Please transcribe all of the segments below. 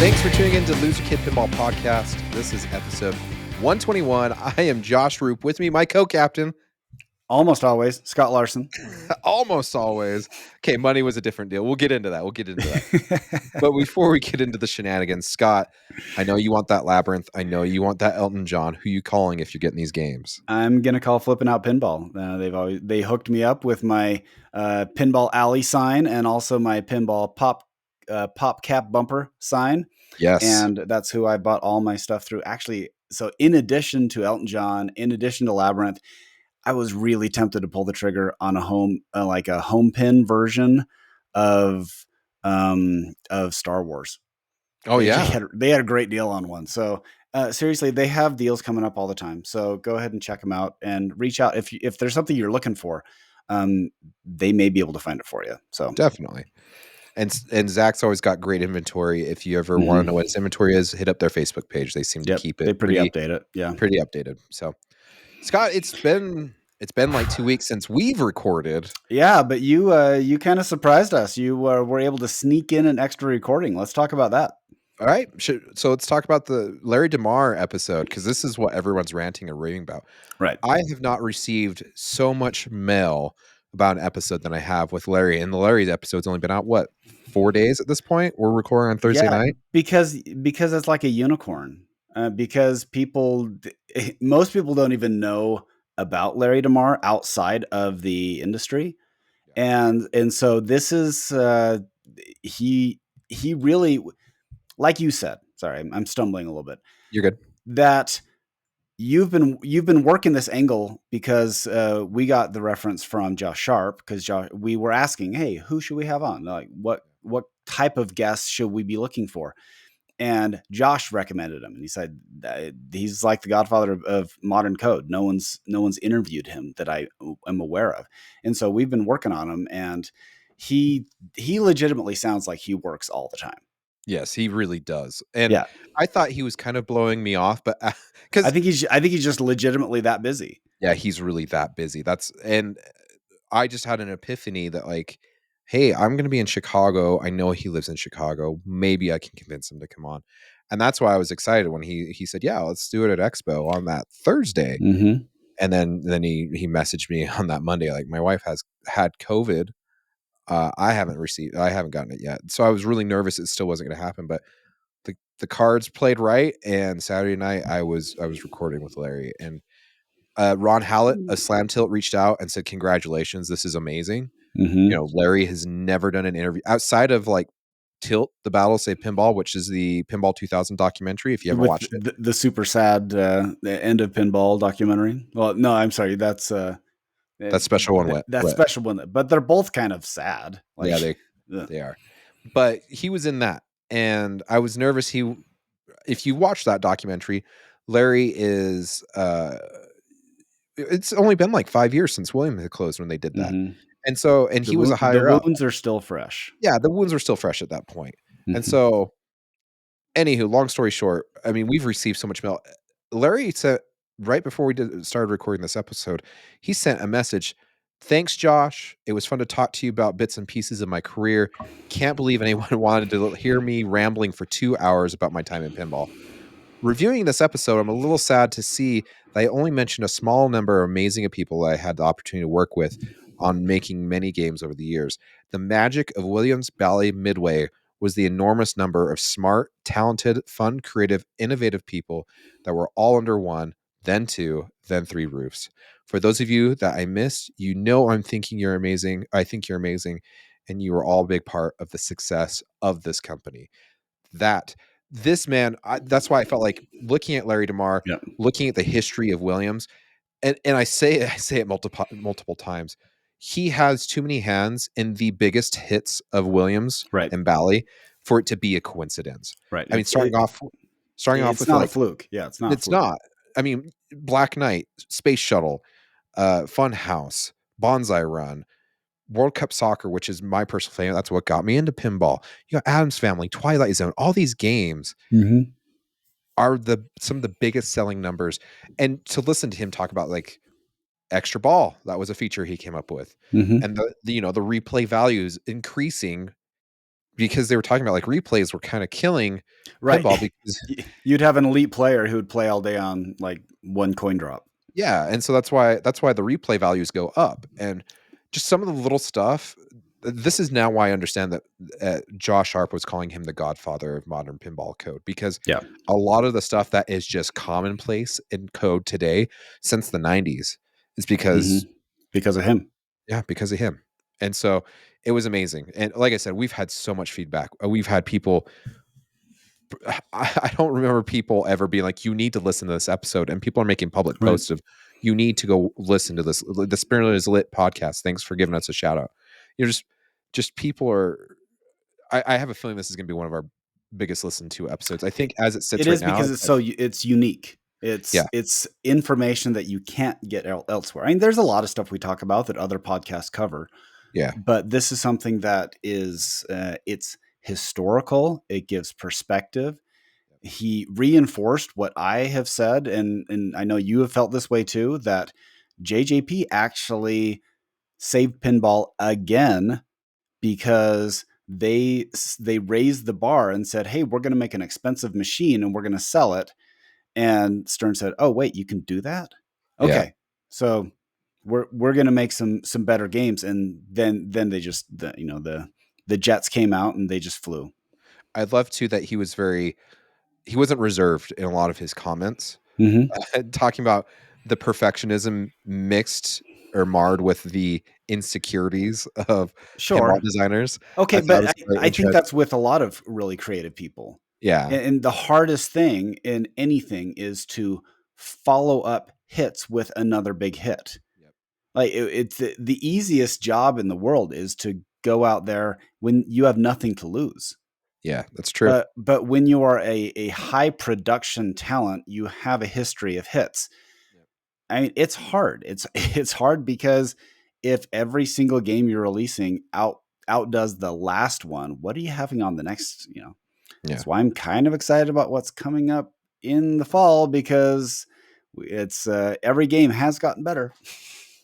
Thanks for tuning in to Loser Kid Pinball Podcast. This is episode 121. I am Josh Roop. With me, my co-captain. Almost always, Scott Larson. Almost always. Okay, money was a different deal. We'll get into that. But before we get into the shenanigans, Scott, I know you want that Labyrinth. I know you want that Elton John. Who you calling if you're getting these games? I'm gonna call Flipping Out Pinball. They hooked me up with my Pinball Alley sign and also my Pinball Pop Cap bumper sign. Yes, and that's who I bought all my stuff through. Actually, so in addition to Elton John, in addition to Labyrinth, I was really tempted to pull the trigger on a home pin version of Star Wars. Oh, yeah. They had a great deal on one. So seriously, they have deals coming up all the time. So go ahead and check them out and reach out if there's something you're looking for. They may be able to find it for you. So definitely. And Zach's always got great inventory. If you ever want to know what his inventory is, hit up their Facebook page. They seem to keep it they pretty updated. Yeah, pretty updated. So, Scott, it's been like 2 weeks since we've recorded. Yeah, but you kind of surprised us. You were able to sneak in an extra recording. Let's talk about that. All right. So let's talk about the Larry DeMar episode, because this is what everyone's ranting and raving about. Right. I have not received so much mail about an episode than I have with Larry. And the Larry's episode's only been out, 4 days at this point? We're recording on Thursday night? Because it's like a unicorn. Because most people don't even know about Larry DeMar outside of the industry. And so this is he really, like you said, sorry, I'm stumbling a little bit. You're good. That you've been working this angle because we got the reference from Josh Sharp, because we were asking, hey, who should we have on? Like what type of guests should we be looking for? And Josh recommended him, and he said he's like the godfather of modern code. No one's interviewed him that I am aware of, and so we've been working on him. And he legitimately sounds like he works all the time. Yes, he really does. And yeah. I thought he was kind of blowing me off, but because I think he's just legitimately that busy. Yeah, he's really that busy. And I just had an epiphany that, like, hey, I'm going to be in Chicago. I know he lives in Chicago. Maybe I can convince him to come on. And that's why I was excited when he said, yeah, let's do it at Expo on that Thursday. Mm-hmm. And then he messaged me on that Monday, like, my wife has had COVID. I haven't gotten it yet. So I was really nervous it still wasn't going to happen. But the cards played right. And Saturday night I was recording with Larry. And Ron Hallett, a Slam Tilt, reached out and said, congratulations, this is amazing. Mm-hmm. You know, Larry has never done an interview outside of like Tilt, the Battle Save Pinball, which is the Pinball 2000 documentary. If you ever watched it, the super sad the end of Pinball documentary. Well, no, I'm sorry, that's special one. Special one, but they're both kind of sad. Like, yeah, they are. But he was in that, and I was nervous. If you watch that documentary, Larry is. It's only been like 5 years since William had closed when they did that. Mm-hmm. And so, he was a higher up. The wounds are still fresh. Yeah, the wounds are still fresh at that point. Mm-hmm. And so, anywho, long story short, I mean, we've received so much mail. Larry said right before we started recording this episode, he sent a message. Thanks, Josh. It was fun to talk to you about bits and pieces of my career. Can't believe anyone wanted to hear me rambling for 2 hours about my time in pinball. Reviewing this episode, I'm a little sad to see that I only mentioned a small number of amazing people I had the opportunity to work with on making many games over the years. The magic of Williams Bally Midway was the enormous number of smart, talented, fun, creative, innovative people that were all under one, then two, then three roofs. For those of you that I missed, you know I'm thinking you're amazing. I think you're amazing, and you are all a big part of the success of this company. This man, that's why I felt like looking at Larry DeMar, looking at the history of Williams, and I say it multiple times. He has too many hands in the biggest hits of Williams and Bally for it to be a coincidence. Right. I mean, starting off with not a fluke. Yeah, it's not. It's not. I mean, Black Knight, Space Shuttle, Fun House, Bonsai Run, World Cup Soccer, which is my personal favorite. That's what got me into pinball. You got Addams Family, Twilight Zone. All these games are some of the biggest selling numbers. And to listen to him talk about like Extra Ball, that was a feature he came up with, and the replay values increasing because they were talking about like replays were kind of killing Right. pinball because You'd have an elite player who would play all day on like one coin drop. yeah, and so that's why the replay values go up, and just some of the little stuff. This is now why I understand that Josh Sharp was calling him the godfather of modern pinball code, because Yeah. a lot of the stuff that is just commonplace in code today since the 90s is because Because of him. yeah, because of him. And so it was amazing. And like I said, we've had so much feedback. We've had people I don't remember people ever being like, "You need to listen to this episode," and people are making public Right. posts of, "You need to go listen to this. The Spirit is Lit podcast. Thanks for giving us a shout out." You know, just people are. I have a feeling this is going to be one of our biggest listened to episodes. I think as it It sits right is now, because it's unique. yeah, It's information that you can't get elsewhere. I mean, there's a lot of stuff we talk about that other podcasts cover, yeah, but this is something that is it's historical. It gives perspective. He reinforced what I have said, and I know you have felt this way too, that JJP actually saved pinball again because they raised the bar and said, "Hey, we're going to make an expensive machine and we're going to sell it." And Stern said, "Oh, wait, you can do that? yeah. Okay, so we're going to make some better games." And then they just the jets came out and they just flew. I love too that he wasn't reserved in a lot of his comments, Mm-hmm. talking about the perfectionism mixed or marred with the insecurities of pinball Sure. designers. Okay, I thought it but was very I think interesting. that's with a lot of really creative people. Yeah. And the hardest thing in anything is to follow up hits with another big hit. Yep. Like it's the easiest job in the world is to go out there when you have nothing to lose. Yeah, that's true. But when you are a high production talent, you have a history of hits. Yep. I mean, it's hard. It's it's hard because if every single game you're releasing outdoes the last one, what are you having on the next? Yeah, That's why I'm kind of excited about what's coming up in the fall because it's every game has gotten better.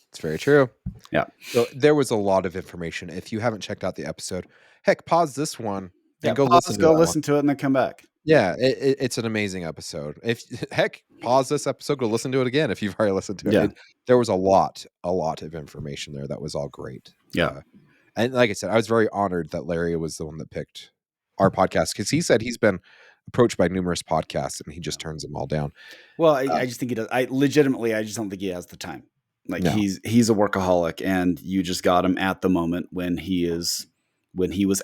it's very true. Yeah. So there was a lot of information. If you haven't checked out the episode, heck, pause this one Yeah. and go Pause, listen to go that one. listen to it, and then come back. Yeah, it's an amazing episode. If heck, pause this episode, go listen to it again if you've already listened to it. Yeah. There was a lot of information there that was all great. Yeah. And like I said, I was very honored that Larry was the one that picked our podcast because he said he's been approached by numerous podcasts and he just turns them all down. Well, I, Uh, I just think he does. I legitimately, I just don't think he has the time. Like no, he's a workaholic, and you just got him at the moment when he was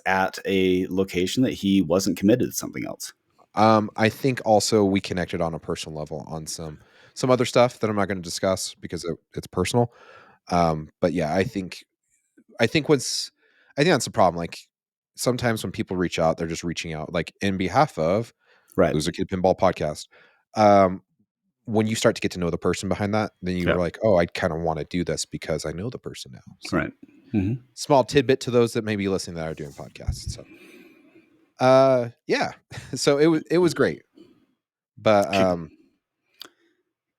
at a location that he wasn't committed to something else. I think also we connected on a personal level on some other stuff that I'm not going to discuss because it's personal. But yeah, I think what's I think that's the problem. Like sometimes when people reach out, they're just reaching out like in behalf of Right. Loser Kid Pinball Podcast. Um, when you start to get to know the person behind that, then you're Yeah. like, oh, I kind of want to do this because I know the person now. So Right. Mm-hmm. small tidbit to those that may be listening that are doing podcasts. So yeah. So it was great. But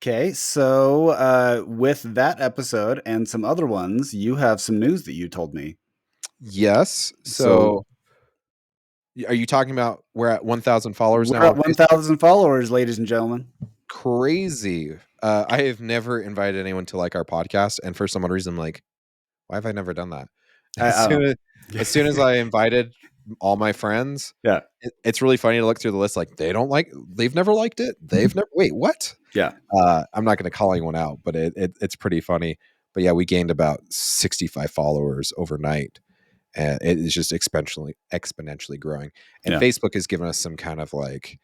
Okay, so with that episode and some other ones, you have some news that you told me. yes. So So are you talking about we're at 1,000 followers we're now at on Facebook? 1,000 followers, ladies and gentlemen. Crazy. I have never invited anyone to like our podcast, and for some odd reason, I'm like, why have I never done that? I don't As soon as I invited all my friends, Yeah. it's really funny to look through the list. Like they've never liked it. They've never. Wait, what? Yeah. I'm not going to call anyone out, but it's pretty funny. But yeah, we gained about 65 followers overnight, and it is just exponentially growing. And Yeah. Facebook has given us some kind of like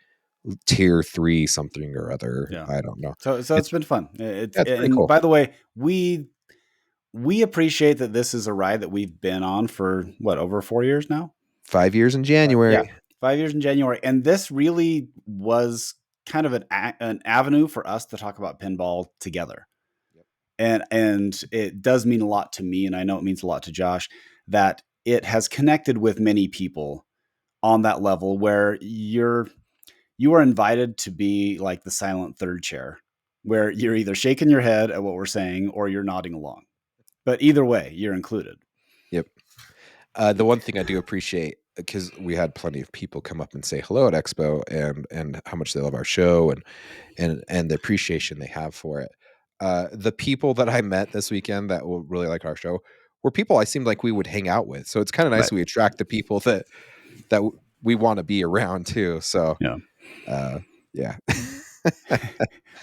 tier 3 something or other. Yeah. I don't know. So it's been fun. That's pretty And cool. by the way, we appreciate that this is a ride that we've been on for what, over 4 years now? 5 years in January. Yeah. 5 years in January. And this really was kind of an avenue for us to talk about pinball together. Yep. And it does mean a lot to me, and I know it means a lot to Josh, that it has connected with many people on that level where you are invited to be like the silent third chair, where you're either shaking your head at what we're saying or you're nodding along. But either way, you're included. Yep. The one thing I do appreciate because we had plenty of people come up and say hello at Expo and how much they love our show and the appreciation they have for it. The people that I met this weekend that will really like our show were people I seemed like we would hang out with. So it's kind of nice Right. we attract the people that we want to be around too. So Yeah. yeah.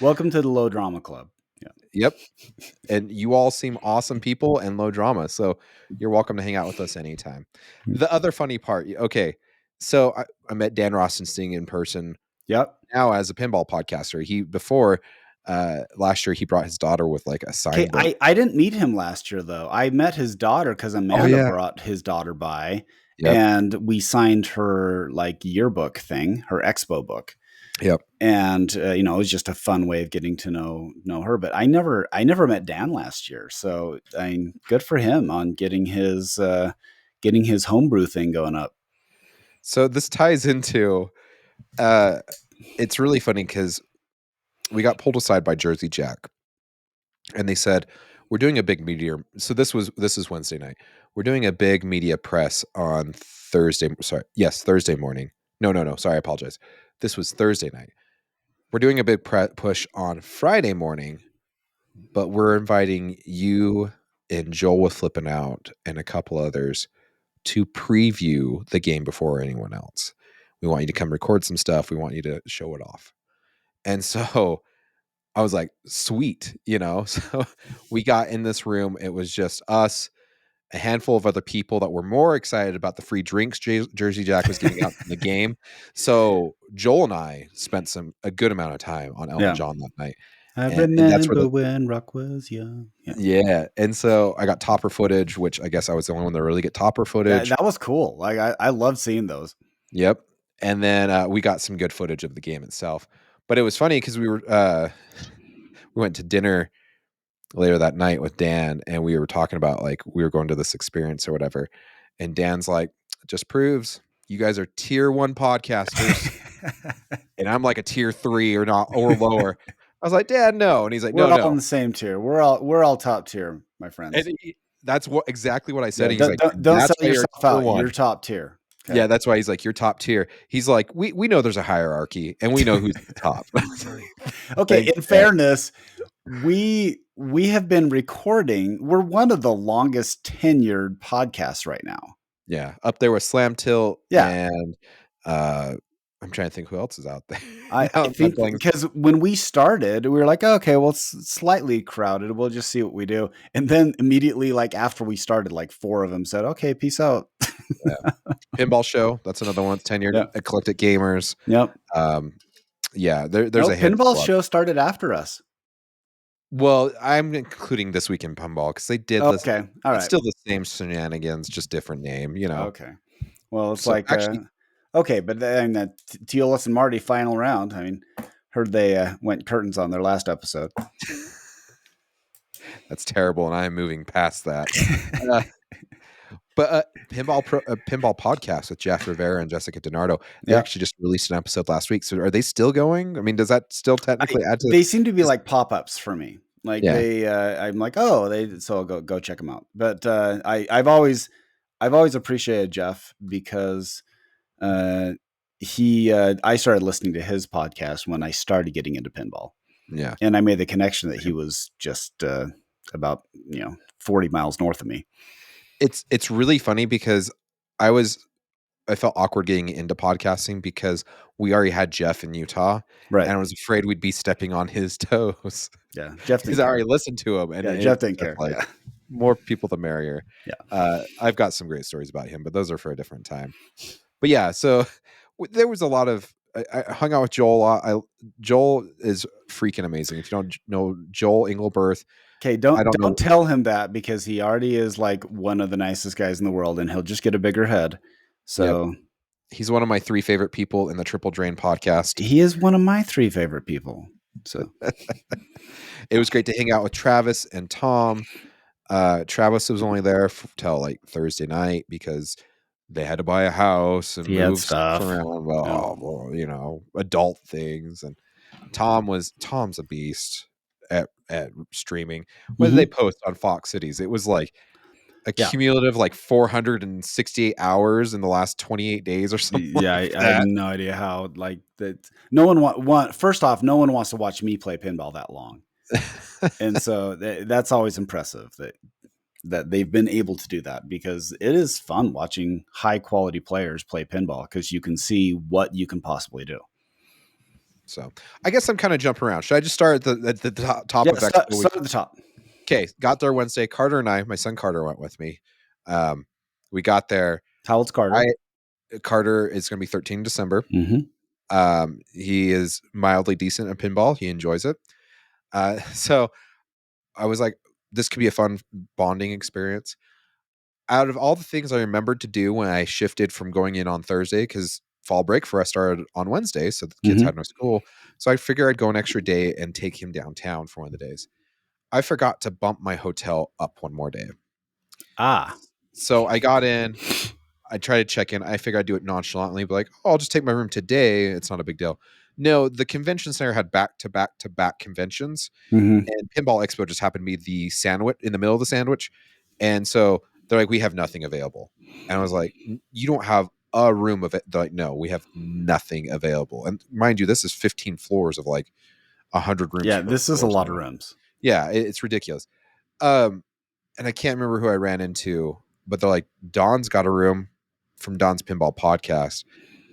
Welcome to the Low Drama Club. Yeah. Yep. And you all seem awesome people and low drama. So you're welcome to hang out with us anytime. The other funny part, okay. So I met Dan Rostenstein in person Yep. now as a pinball podcaster. He before last year he brought his daughter with like a Okay, sign book. I didn't meet him last year though. I met his daughter because Oh Amanda yeah. brought his daughter by, Yep. and we signed her like yearbook thing, her Expo book. Yep. And it was just a fun way of getting to know her. But I never met Dan last year, so I mean, good for him on getting his homebrew thing going up. So this ties into it's really funny because we got pulled aside by Jersey Jack and they said we're doing a big media. So this is Wednesday night. We're doing a big media press on Thursday. Sorry, yes, Thursday morning. No. Sorry, I apologize. This was Thursday night. We're doing a big push on Friday morning, but we're inviting you and Joel with Flipping Out and a couple others to preview the game before anyone else. We want you to come record some stuff. We want you to show it off. And so I was like, sweet, So we got in this room. It was just us, a handful of other people that were more excited about the free drinks Jersey Jack was giving out in the game. So Joel and I spent a good amount of time on Elton Yeah. John that night. I And that's where remember when rock was young. yeah. And so I got topper footage, which I guess I was the only one that really get topper Yeah, footage. that was cool. Like I love seeing those. Yep. And then we got some good footage of the game itself. But it was funny because we went to dinner later that night with Dan and we were talking about like we were going to this experience or whatever. And Dan's like, just proves you guys are tier 1 podcasters. And I'm like a tier 3 or not or lower. I was like, Dad, no. And he's like, We're no, all in no. the same tier. We're all top tier, my friends. And that's exactly what I said. Yeah, And he's like, don't that's sell why you're yourself tier out. 1. You're top tier. Okay. Yeah, that's why he's like, you're top tier. He's like, we know there's a hierarchy and we know who's the top. Okay, in fairness, we have been recording. We're one of the longest tenured podcasts right now. Yeah, up there with Slam Tilt. Yeah. And I'm trying to think who else is out there. I think because when we started, we were like, okay, well, it's slightly crowded. We'll just see what we do. And then immediately, like after we started, like 4 of them said, okay, peace out. Yeah. Pinball Show. That's another one. Tenured Yep. Eclectic Gamers. Yep. Yeah, there's a Pinball handful. Show started after us. Well, I'm including This Week in Pinball because they did this. Okay. All right. It's still the same shenanigans, just different name, Okay. Well, it's So like actually, okay, but then Teolis and Marty final round. I mean, heard they went curtains on their last episode. that's terrible, and I am moving past that. But Pinball Podcast with Jeff Rivera and Jessica DiNardo, they actually just released an episode last week. So are they still going? I mean, does that still technically add to? They seem to be like pop-ups for me. Like Yeah. I'm like, oh, so I'll go check them out. But I've always appreciated Jeff because I started listening to his podcast when I started getting into pinball. Yeah. And I made the connection that he was just about 40 miles north of me. It's really funny because I felt awkward getting into podcasting because we already had Jeff in Utah, right? And I was afraid we'd be stepping on his toes. Yeah, Jeff because I already listened to him, and Jeff didn't care. Like, more people the merrier. Yeah, I've got some great stories about him, but those are for a different time. But yeah, so there was a lot of. I hung out with Joel a lot. Joel is freaking amazing. If you don't know Joel Engelberth. Okay, don't tell him that because he already is like one of the nicest guys in the world, and he'll just get a bigger head. So yep. He's one of my 3 favorite people in the Triple Drain podcast. He is one of my 3 favorite people. So it was great to hang out with Travis and Tom. Travis was only there till like Thursday night because they had to buy a house and move stuff around. Well, adult things. And Tom's a beast at streaming. When they post on Fox Cities, it was like a Yeah. cumulative like 468 hours in the last 28 days or something Yeah, like I have that. no idea how, like, that no one first off, no one wants to watch me play pinball that long, and so that's always impressive that they've been able to do that, because it is fun watching high quality players play pinball because you can see what you can possibly do. So I guess I'm kind of jumping around. Should I just start at the top Yeah, of Expo? start at the top. Okay, got there Wednesday. Carter and I, my son Carter went with me. Um, we got there. How old's I Carter? Carter is going to be 13 in December. Mhm. He is mildly decent at pinball. He enjoys it. So I was like, this could be a fun bonding experience. Out of all the things I remembered to do when I shifted from going in on Thursday, because fall break for us started on Wednesday, so the kids Mhm. had no school. So I figured I'd go an extra day and take him downtown for one of the days. I forgot to bump my hotel up one more day. Ah. So I got in, I tried to check in. I figured I'd do it nonchalantly, but like, oh, I'll just take my room today. It's not a big deal. No, the convention center had back to back to back conventions, Mhm. and Pinball Expo just happened to be the sandwich in the middle of the sandwich. And so they're like, we have nothing available. And I was like, you don't have a room of it. They're like, no, we have nothing available. And mind you, this is 15 floors of like 100 rooms Yeah, per this is floor a or lot of something. rooms. Yeah, it's ridiculous. Um, and I can't remember who I ran into, but they're like, Don's got a room from Don's Pinball podcast.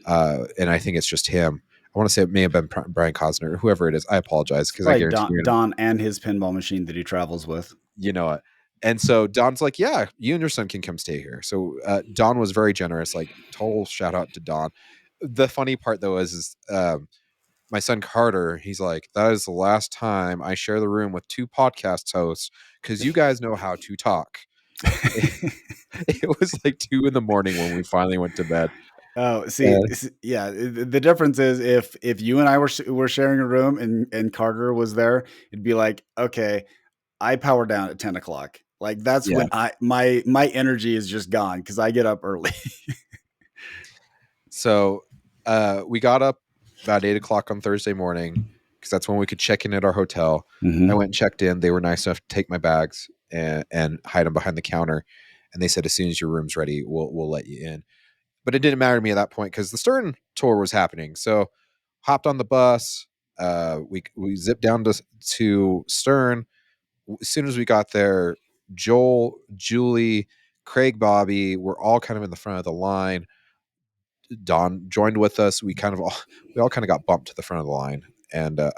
And I think it's just him. I want to say it may have been Brian Cosner, whoever it is. I apologize It's because I probably guarantee you, Don and his pinball machine that he travels with. you know it. And so Don's like, yeah, you and your son can come stay here. So Don was very generous. Like, total shout out to Don. The funny part though is my son Carter. He's like, that is the last time I share the room with two podcast hosts because you guys know how to talk. It was like 2 in the morning when we finally went to bed. Oh, see, Uh, yeah. The difference is if you and I were sharing a room and Carter was there, it'd be like, okay, I power down at 10 o'clock. Like that's yeah. when my energy is just gone because I get up early. So we got up about 8 o'clock on Thursday morning because that's when we could check in at our hotel. I Mm-hmm. went and checked in. They were nice enough to take my bags and hide them behind the counter. And they said, as soon as your room's ready, we'll let you in. But it didn't matter to me at that point because the Stern tour was happening. So hopped on the bus. We zipped down to Stern. As soon as we got there, Joel, Julie, Craig, Bobby were all kind of in the front of the line. Don joined with us. We all kind of got bumped to the front of the line, and I'm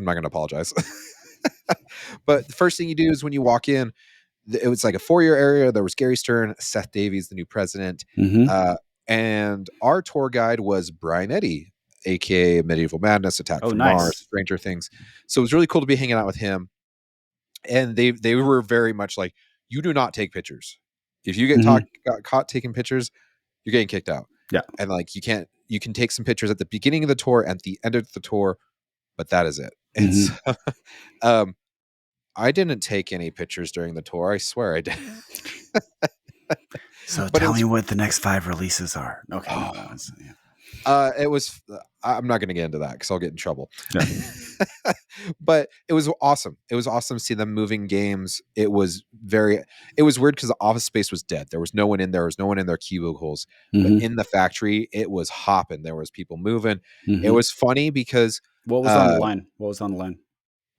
not going to apologize. But the first thing you do is when you walk in, it was like a four-year area. There was Gary Stern, Seth Davies, the new president, Mm-hmm. uh, and our tour guide was Brian Eddy, aka Medieval Madness, Attack Oh, from Mars, nice. Stranger Things. So it was really cool to be hanging out with him. And they were very much like, you do not take pictures. If you Mm-hmm. got caught taking pictures, you're getting kicked out. Yeah. And like you can take some pictures at the beginning of the tour and at the end of the tour, but that is it. And so Mm-hmm. um I didn't take any pictures during the tour. I swear I did. So But it tell was me what the next 5 releases are. Okay, no, oh, that was yeah. it was I'm not going to get into that cuz I'll get in trouble. Yeah. But it was awesome. It was awesome to see them moving games. It was weird cuz the office space was dead. There was no one in there. There was no one in their cubicles. But Mm-hmm. in the factory, it was hopping. There was people moving. It Mm-hmm. was funny because What was on the uh line? What was on the line?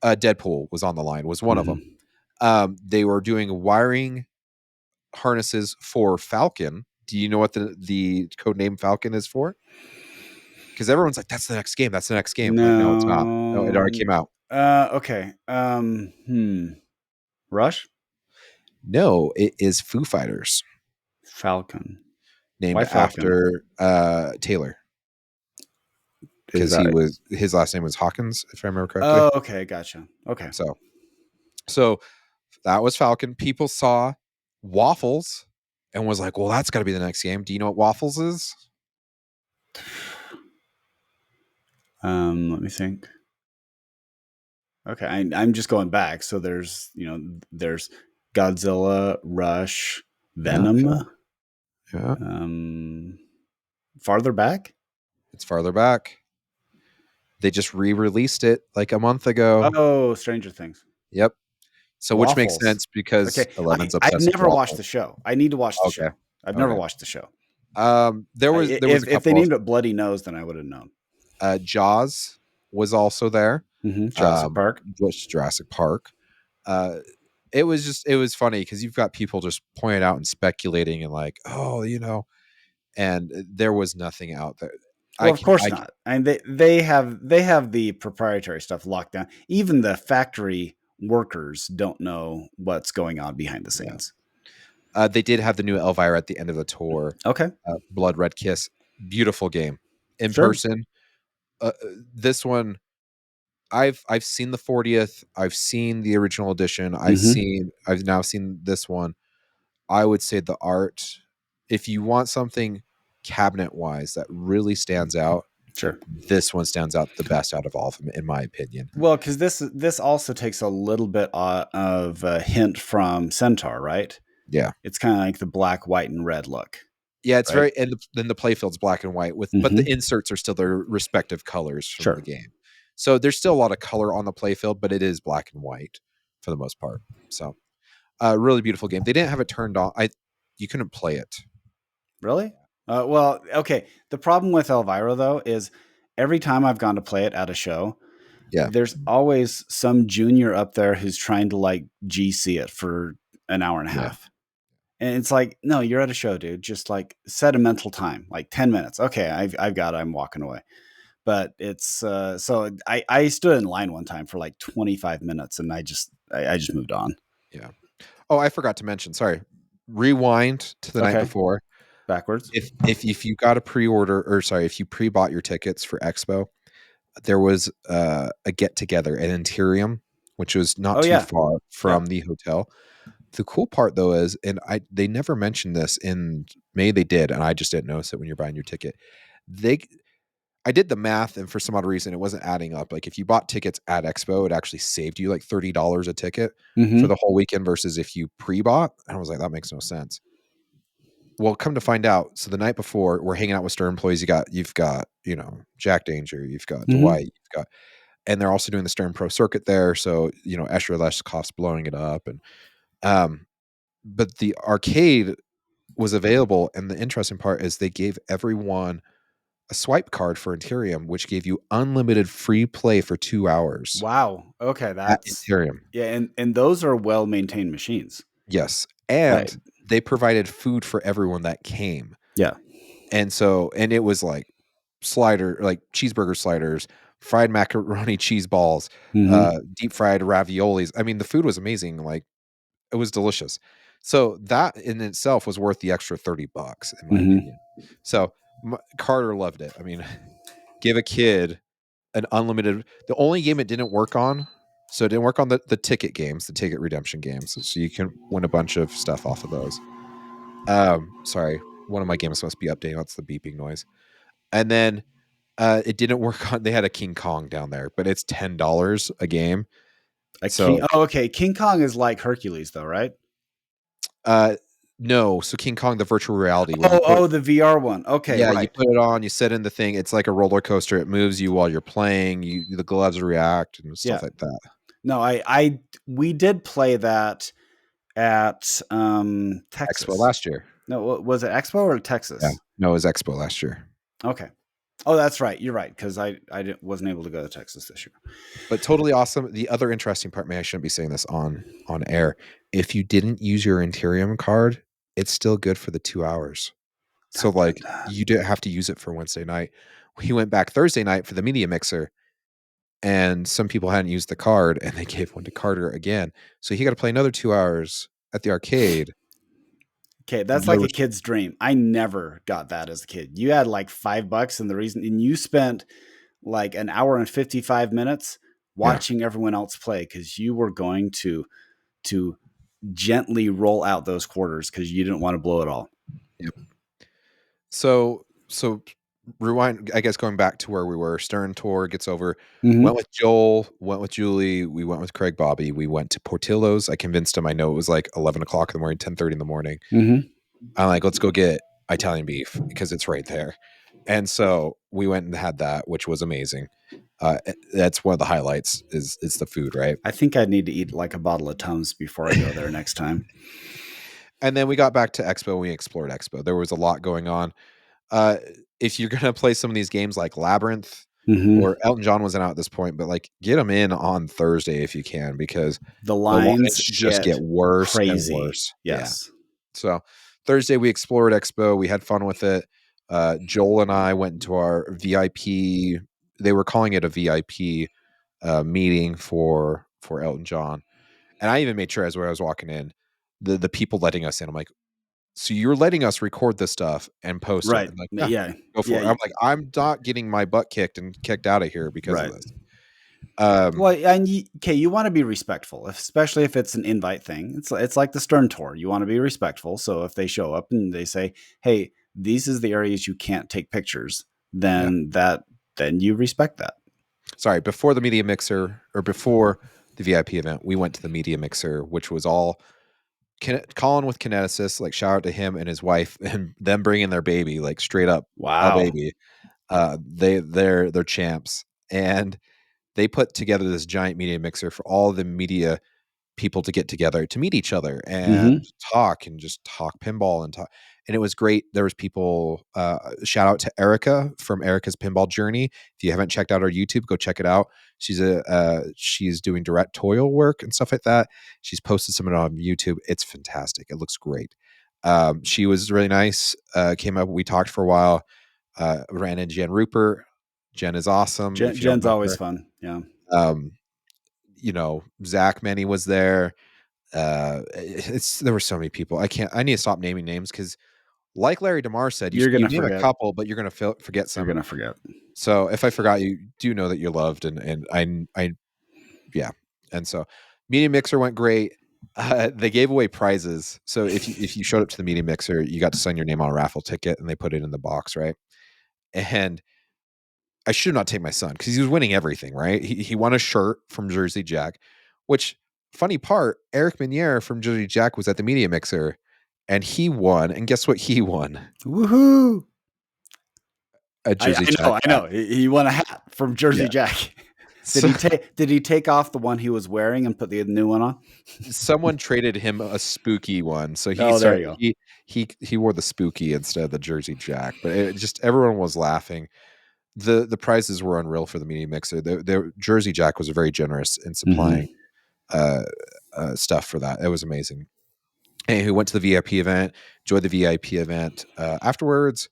Deadpool was on the line, was one of them. Mm-hmm. They were doing wiring harnesses for Falcon. Do you know what the code name Falcon is for? Because everyone's like, "That's the next game. That's the next game." I'm like, no, it's not. No, it No. already came out. Okay. Rush? No, it is Foo Fighters, Falcon. named Why Falcon? after Taylor, Is because that his last name was Hawkins, if I remember correctly. Oh, okay, gotcha. Okay. So that was Falcon. People saw Waffles and was like, "Well, that's got to be the next game." Do you know what Waffles is? Let me think. Okay, I'm just going back. So there's Godzilla, Rush, Yeah, okay. Venom. Yeah, Um, farther back? it's farther back. They just re-released it like a month ago. Oh, Stranger Things. Yep. So which makes Waffles. sense because Okay, Eleven's I've obsessed with never watched the waffles. show. I need to watch the Okay. show. I've never Okay. watched the show. There was a If they couple of named it Bloody Nose, then I would have known. Jaws was also there. Jurassic Park. Which Jurassic Park. Uh, it was funny because you've got people just pointing out and speculating and like, oh, and there was nothing out there. Well, of course not. And they have the proprietary stuff locked down. Even the factory workers don't know what's going on behind the Yeah. scenes. They did have the new Elvira at the end of the tour. Okay, Blood Red Kiss, beautiful game in sure. person. This one, I've seen the 40th. I've seen the original edition. Hmm. I've now seen this one. I would say the art, if you want something cabinet wise that really stands out, Sure. this one stands out the best out of all of them, in my opinion. Well, because this also takes a little bit of a hint from Centaur, right? Yeah. It's kind of like the black, white, and red look, Yeah, it's right? very, and then the playfield's black and white but the Hmm. inserts are still their respective colors from the Sure. game. So there's still a lot of color on the playfield, but it is black and white for the most part. So, really beautiful game. They didn't have it turned on. You couldn't play it. Really? Well, okay. The problem with Elvira though is every time I've gone to play it at a show, Yeah, there's always some junior up there who's trying to like GC it for an hour and a yeah, half. And it's like, no, you're at a show, dude. Just like set a mental time, like 10 minutes. Okay, I've got it. I'm walking away. But it's so I stood in line one time for like 25 minutes and I just moved on. yeah. Oh, I forgot to mention. Sorry. Rewind to the night Okay. before. Backwards. If you got a pre-order, or sorry, if you pre-bought your tickets for Expo, there was a get together at Interium, which was not Oh too yeah. far Yeah. from the hotel. The cool part though is, and they never mentioned this in May, they did, and I just didn't notice it when you're buying your ticket. They I did the math, and for some odd reason, it wasn't adding up. Like if you bought tickets at Expo, it actually saved you like $30 a ticket for Hmm. the whole weekend versus if you pre-bought. And I was like, that makes no sense. Well, come to find out, so the night before, we're hanging out with Stir employees. You've got, Jack Danger, you've got Hmm. Dwight, you've got, and they're also doing the Stern Pro circuit there. So, Escher less cost blowing it up. And but the arcade was available, and the interesting part is they gave everyone a swipe card for Interium, which gave you unlimited free play for 2 hours Wow. Okay, at that's Interium. yeah, and those are well maintained machines. Yes. Right. And they provided food for everyone that came. Yeah. And it was like like cheeseburger sliders, fried macaroni cheese balls, Hmm. deep fried raviolis. I mean, the food was amazing. Like, it was delicious. So that in itself was worth the extra $30, in my Hmm. opinion. So Carter loved it. I mean, give a kid an unlimited. The only game it didn't work on, so it didn't work on the ticket games, the ticket redemption games. So you can win a bunch of stuff off of those. Sorry, one of my games must be updating. That's the beeping noise. And then it didn't work on. They had a King Kong down there, but it's $10 a game. A king. So Oh, okay. King Kong is like Hercules, though, right? uh, no, so King Kong, the virtual reality where you Oh, put. oh, the VR one. Okay, Yeah, you right. put it on, you sit in the thing. It's like a roller coaster. It moves you while you're playing. The gloves react and Yeah. stuff like that. No, we did play that at Expo Texas. last year. No, was it Expo or Yeah, Texas? no, it was Expo last year. Okay. Oh, that's right. You're right because wasn't able to go to Texas this year. But totally awesome. The other interesting part, I shouldn't be saying this on air. If you didn't use your Interium card, it's still good for the 2 hours. So Dun, dun, like dun. you didn't have to use it for Wednesday night. We went back Thursday night for the media mixer, and some people hadn't used the card, and they gave one to Carter again. So he got to play another 2 hours at the arcade. Okay, that's No like a res- kid's dream. I never got that as a kid. You had like $5, and you spent like an hour and 55 minutes yeah. watching everyone else play because you were going to gently roll out those quarters because you didn't want to blow it all. Yep. So rewind, I guess, going back to where we were. Stern tour gets over. Mm-hmm. Went with Joel, went with Julie, we went with Craig Bobby, we went to Portillo's. I convinced him. I know it was like 11 o'clock in the morning, 10:30 in the morning. Mm-hmm. I'm like, let's go get Italian beef because it's right there. And so we went and had that, which was amazing. That's one of the highlights is the food, right? I think I need to eat like a bottle of Tums before I go there next time. And then we got back to Expo and we explored Expo. There was a lot going on. Uh, if you're gonna play some of these games like Labyrinth Mm-hmm. or Elton John wasn't out at this point, but like get them in on Thursday if you can, because The the lines lines just get get worse and crazy. worse. Yeah. Yes. So Thursday we explored Expo. We had fun with it. Joel and I went into our VIP. They were calling it a VIP meeting for Elton John, and I even made sure as I was walking in, the people letting us in. I'm like, so you're letting us record this stuff and post it? Right. And like, yeah, Yeah. go for it. Yeah. I'm like, I'm not getting my butt kicked and kicked out of here because of Right. this. Um, Well, and you want to be respectful, especially if it's an invite thing. It's like the Stern Tour. You want to be respectful. So if they show up and they say, "Hey, these is the areas you can't take pictures," yeah. then you respect that. Sorry, before the media mixer or before the VIP event, we went to the media mixer, which was all Colin with Kineticist. Like shout out to him and his wife and them bringing their baby, like straight up a Wow. baby. They're champs, and they put together this giant media mixer for all the media people to get together to meet each other Mm-hmm. and talk and just talk pinball and talk. And it was great. There was people, shout out to Erica from Erica's Pinball Journey. If you haven't checked out our YouTube, go check it out. She's doing direct toil work and stuff like that. She's posted some of it on YouTube. It's fantastic. It looks great. She was really nice. Came up, we talked for a while. Ran into Jen Rupert. Jen is awesome. If you don't Jen's know always her, fun. Yeah. um, Zach Many was there. There were so many people. I need to stop naming names because, like Larry DeMar said, You're you gonna name a forget. couple, but you're gonna forget You're some. gonna forget. So if I forgot you, do know that you're loved, and I yeah. And so media mixer went great. They gave away prizes. So if you showed up to the media mixer, you got to sign your name on a raffle ticket, and they put it in the box, right? And I should not take my son because he was winning everything, right? He won a shirt from Jersey Jack, which funny part, Eric Minier from Jersey Jack was at the media mixer and he won. And guess what he won? Woohoo! A Jersey Jack I hat. know. He won a hat from Jersey Yeah. Jack. So Did he take off the one he was wearing and put the new one on? someone traded him a spooky one. So Oh, there you go. he wore the spooky instead of the Jersey Jack. But it just everyone was laughing. The prizes were unreal for the media mixer. The Jersey Jack was very generous in supplying Mm-hmm. uh, stuff for that. It was amazing. And who went to the VIP event, enjoyed the VIP event. Afterwards,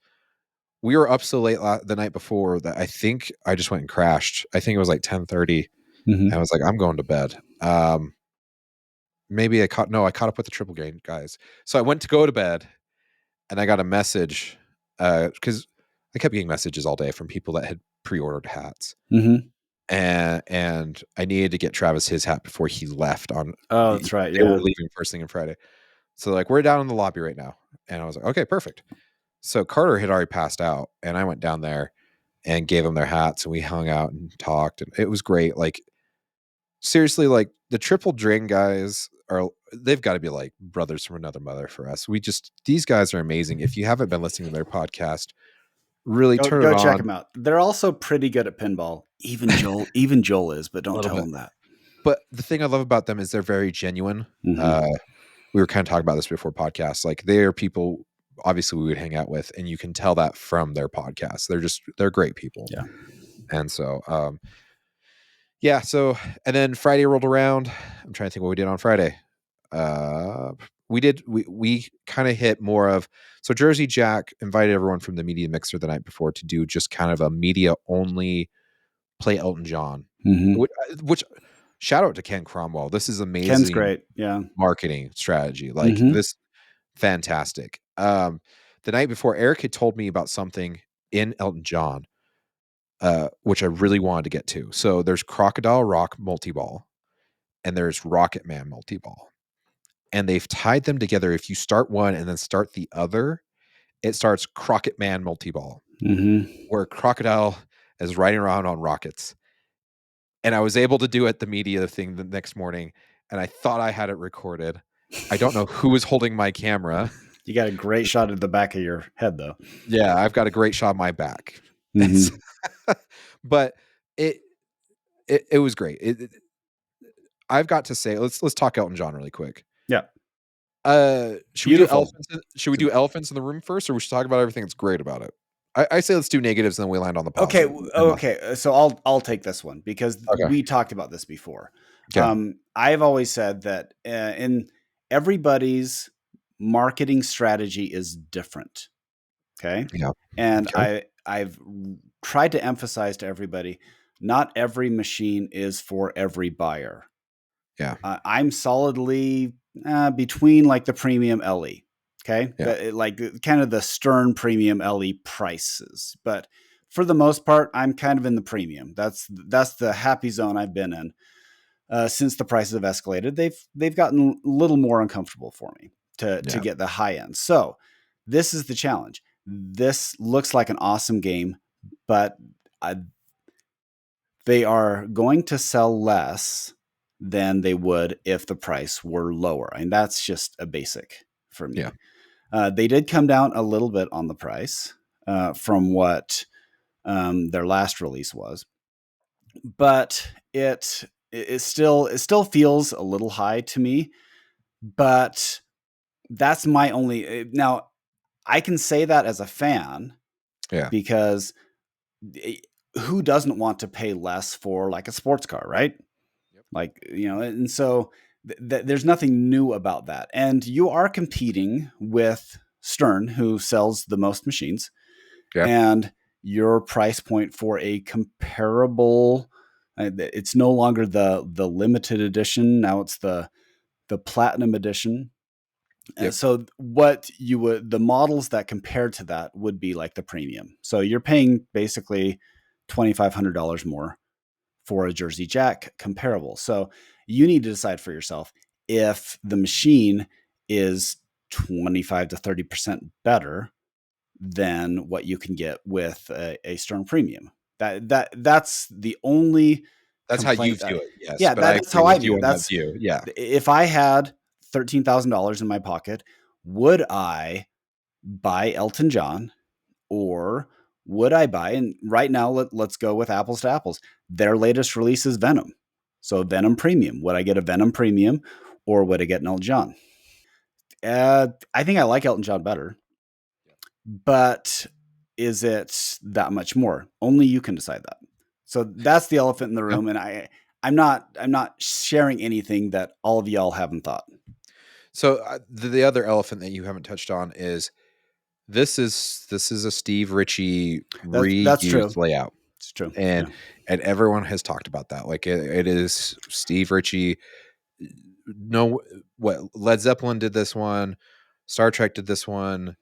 we were up so late the night before that I think I just went and crashed. I think it was like 10:30. Mm-hmm. And I was like, I'm going to bed. Maybe I caught up with the triple game guys. So I went to go to bed and I got a message because I kept getting messages all day from people that had pre-ordered hats. Mm-hmm. And I needed to get Travis his hat before he left on Oh, that's right. they were Yeah. leaving first thing on Friday. So like we're down in the lobby right now. And I was like, okay, perfect. So Carter had already passed out and I went down there and gave them their hats and we hung out and talked and it was great. Like seriously, like the triple drain guys they've got to be like brothers from another mother for us. These guys are amazing. If you haven't been listening to their podcast, really turn it Go check on them out. They're also pretty good at pinball. Even Joel is, but a don't little tell bit. him that. But the thing I love about them is they're very genuine. Mm-hmm. We were kind of talking about this before podcasts. Like they are people obviously we would hang out with, and you can tell that from their podcasts. They're great people. Yeah. And so yeah, so and then Friday rolled around. I'm trying to think what we did on Friday. We kind of hit more of so Jersey Jack invited everyone from the media mixer the night before to do just kind of a media only play Elton John, Mm-hmm. which shout out to Ken Cromwell. This is Ken's amazing great. Yeah. marketing strategy. Like Mm-hmm. this fantastic. The night before, Eric had told me about something in Elton John, which I really wanted to get to. So there's Crocodile Rock multi-ball and there's Rocket Man multi-ball. And they've tied them together. If you start one and then start the other, it starts Crockett Man multi-ball, Mm-hmm. where Crocodile is riding around on rockets. And I was able to do it the media thing the next morning, and I thought I had it recorded. I don't know who was holding my camera. You got a great shot at the back of your head, though. Yeah, I've got a great shot of my back. Mm-hmm. But it it was great. I've got to say, let's talk Elton John really quick. Yeah. Should we do Beautiful. elephants in the room first, or we should talk about everything that's great about it? I say let's do negatives, and then we land on the Okay, positive. okay. So I'll take this one because Okay. we talked about this before. Okay. I've always said that in everybody's marketing strategy is different. Okay, Yeah. and Okay. I've tried to emphasize to everybody, not every machine is for every buyer. Yeah. I'm solidly between like the premium LE. Okay, Yeah. like kind of the Stern premium LE prices, but for the most part, I'm kind of in the premium. That's the happy zone I've been in since the prices have escalated. They've gotten a little more uncomfortable for me to Yeah. get the high end. So this is the challenge. This looks like an awesome game, but they are going to sell less than they would if the price were lower. And that's just a basic for Yeah. me. They did come down a little bit on the price from what their last release was, but it still feels a little high to me. But that's my only now. I can say that as a fan Yeah. because who doesn't want to pay less for like a sports car, right? Yep. Like, and so there's nothing new about that. And you are competing with Stern, who sells the most machines, Yeah. and your price point for a comparable, it's no longer the limited edition. Now it's the platinum edition. And Yep. so what you would, the models that compared to that would be like the premium. So you're paying basically $2,500 more for a Jersey Jack comparable. So you need to decide for yourself if the machine is 25 to 30% better than what you can get with a Stern Premium. That's the only That's how you complaint. view it. Yes, Yeah, but I that's agree how I with view you it. on that That's view. Yeah. if I had $13,000 in my pocket, would I buy Elton John or would I buy? And right now, let's go with apples to apples. Their latest release is Venom. So Venom Premium. Would I get a Venom Premium or would I get an Elton John? I think I like Elton John better, but is it that much more? Only you can decide that. So that's the elephant in the Yeah. room, and I'm not sharing anything that all of y'all haven't thought. So the other elephant that you haven't touched on is this is a Steve Ritchie That's true. reused layout, It's true. and Yeah. and everyone has talked about that. Like it is Steve Ritchie. No, what Led Zeppelin did this one, Star Trek did this one,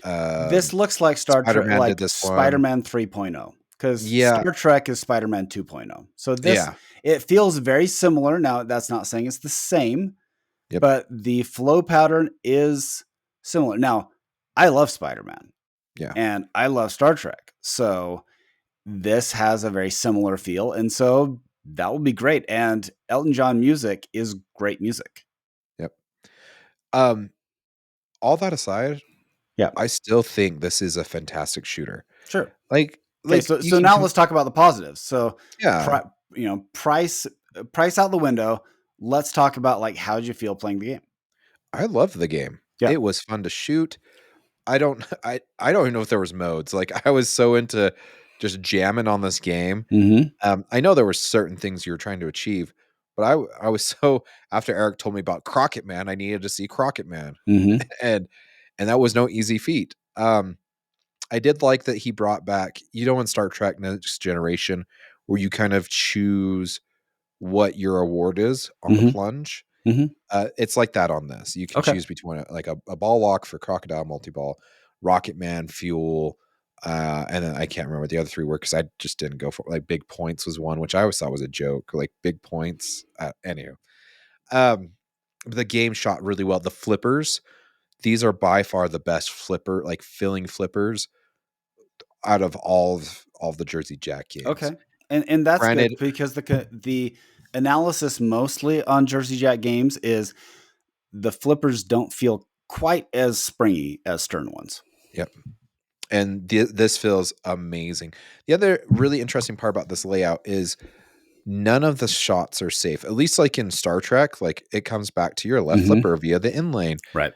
This looks like Star Trek, Spider-Man did like this one. Spider-Man 3.0, because Yeah, Star Trek is Spider-Man 2.0. So this, yeah, it feels very similar. Now, that's not saying it's the same, yep, but the flow pattern is similar. Now, I love Spider-Man yeah, and I love Star Trek. So this has a very similar feel. And so that will be great. And Elton John music is great music. yep. Um, all that aside, Yeah, I still think this is a fantastic shooter. sure. Like Okay, like so you so can now let's talk about the positives. So, yeah, price out the window. Let's talk about like how did you feel playing the game? I love the game. Yeah. It was fun to shoot. I don't I don't even know if there was modes. Like I was so into just jamming on this game. Mm-hmm. I know there were certain things you were trying to achieve, but I was so after Eric told me about Crockett Man, I needed to see Crockett Man, Mm-hmm. and that was no easy feat. I did like that he brought back, in Star Trek Next Generation, where you kind of choose what your award is on the Mm-hmm. plunge. Mm-hmm. It's like that on this. You can Okay. choose between a ball lock for Crocodile multi-ball, Rocket Man, Fuel, and then I can't remember what the other three were because I just didn't go for like Big Points was one, which I always thought was a joke. Like Big Points. Anywho, um, the game shot really well. The flippers, these are by far the best like filling flippers out of all of the Jersey Jack games. Okay. And that's Granted, good because the analysis mostly on Jersey Jack games is the flippers don't feel quite as springy as Stern ones. yep. And this feels amazing. The other really interesting part about this layout is none of the shots are safe. At least like in Star Trek, like it comes back to your left Mhm. flipper via the inlane. Right.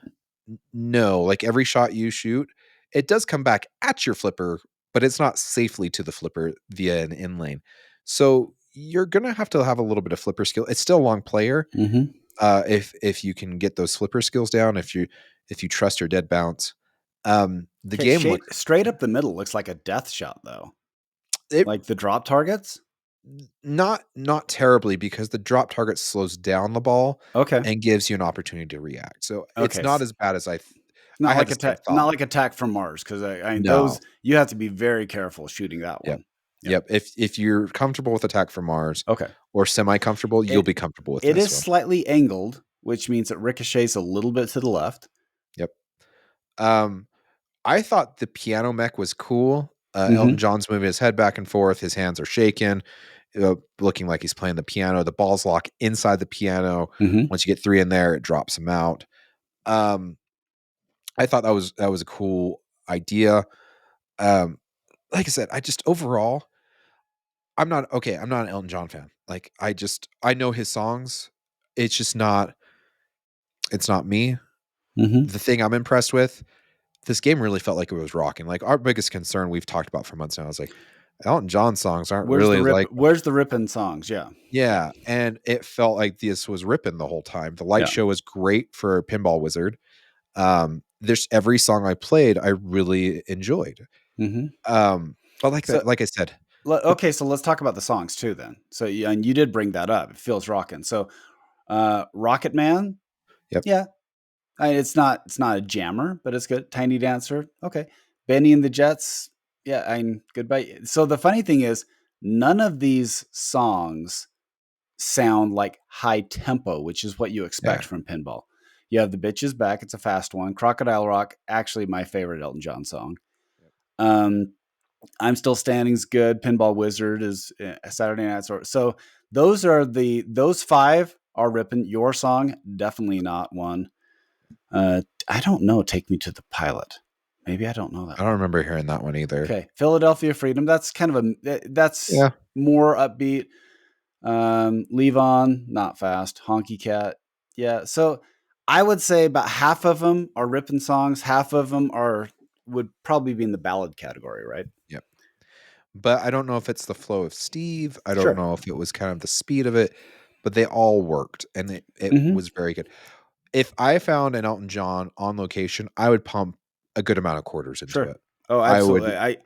No, like every shot you shoot, it does come back at your flipper, but it's not safely to the flipper via an inlane. So you're gonna have to have a little bit of flipper skill. It's still a long player. Mhm. If you can get those flipper skills down, if you trust your dead bounce. The Okay, game looks straight up the middle looks like a death shot, though. it Like the drop targets? not terribly because the drop target slows down the ball Okay. and gives you an opportunity to react. So it's Okay. not as bad as I Not had like the same not thought. like Attack from Mars, because I mean, No. those you have to be very careful shooting that Yep. one. Yep. Yep. If you're comfortable with Attack from Mars Okay. or semi-comfortable, you'll It be comfortable with it this is one. slightly angled, which means it ricochets a little bit to the left. Yep. Um, I thought the piano mech was cool. Elton Mhm. John's moving his head back and forth. His hands are shaking, looking like he's playing the piano. The balls lock inside the piano. Mhm. Once you get 3 in there, it drops him out. Um, I thought that was a cool idea. Um, like I said, I just overall, I'm not an Elton John fan. Like I know his songs. It's just not it's not me. Mhm. The thing I'm impressed with, this game really felt like it was rocking. Like our biggest concern we've talked about for months now is like Elton John songs aren't really like Where's the ripping songs? Yeah. yeah, and it felt like this was ripping the whole time. The light Yeah. show was great for Pinball Wizard. There's every song I played, I really enjoyed. Mhm. But So like I said, the okay, so let's talk about the songs too then. So yeah, and you did bring that up. It feels rocking. So Rocket Man, yep, yeah. It's not a jammer, but it's good. Tiny Dancer, okay. Benny and the Jets, yeah, I'm goodbye. So the funny thing is, none of these songs sound like high tempo, which is what you expect yeah, from pinball. You have the Bitches Back, it's a fast one. Crocodile Rock, actually my favorite Elton John song. Um, I'm Still Standing's good. Pinball Wizard is Saturday Night. So those five are ripping. Your song, definitely not one. I don't know. Take Me to the Pilot. Maybe I don't know that I don't one. remember hearing that one either. Okay, Philadelphia Freedom. That's kind of that's Yeah, more upbeat. Leave On, not fast. Honky Cat, yeah. So I would say about half of them are ripping songs. Half of them would probably be in the ballad category, right? yep. But I don't know if it's the flow of Steve. I don't Sure. know if it was kind of the speed of it, but they all worked and it Hmm. was very good. If I found an Elton John on location, I would pump a good amount of quarters into Sure. it. Oh, I would absolutely.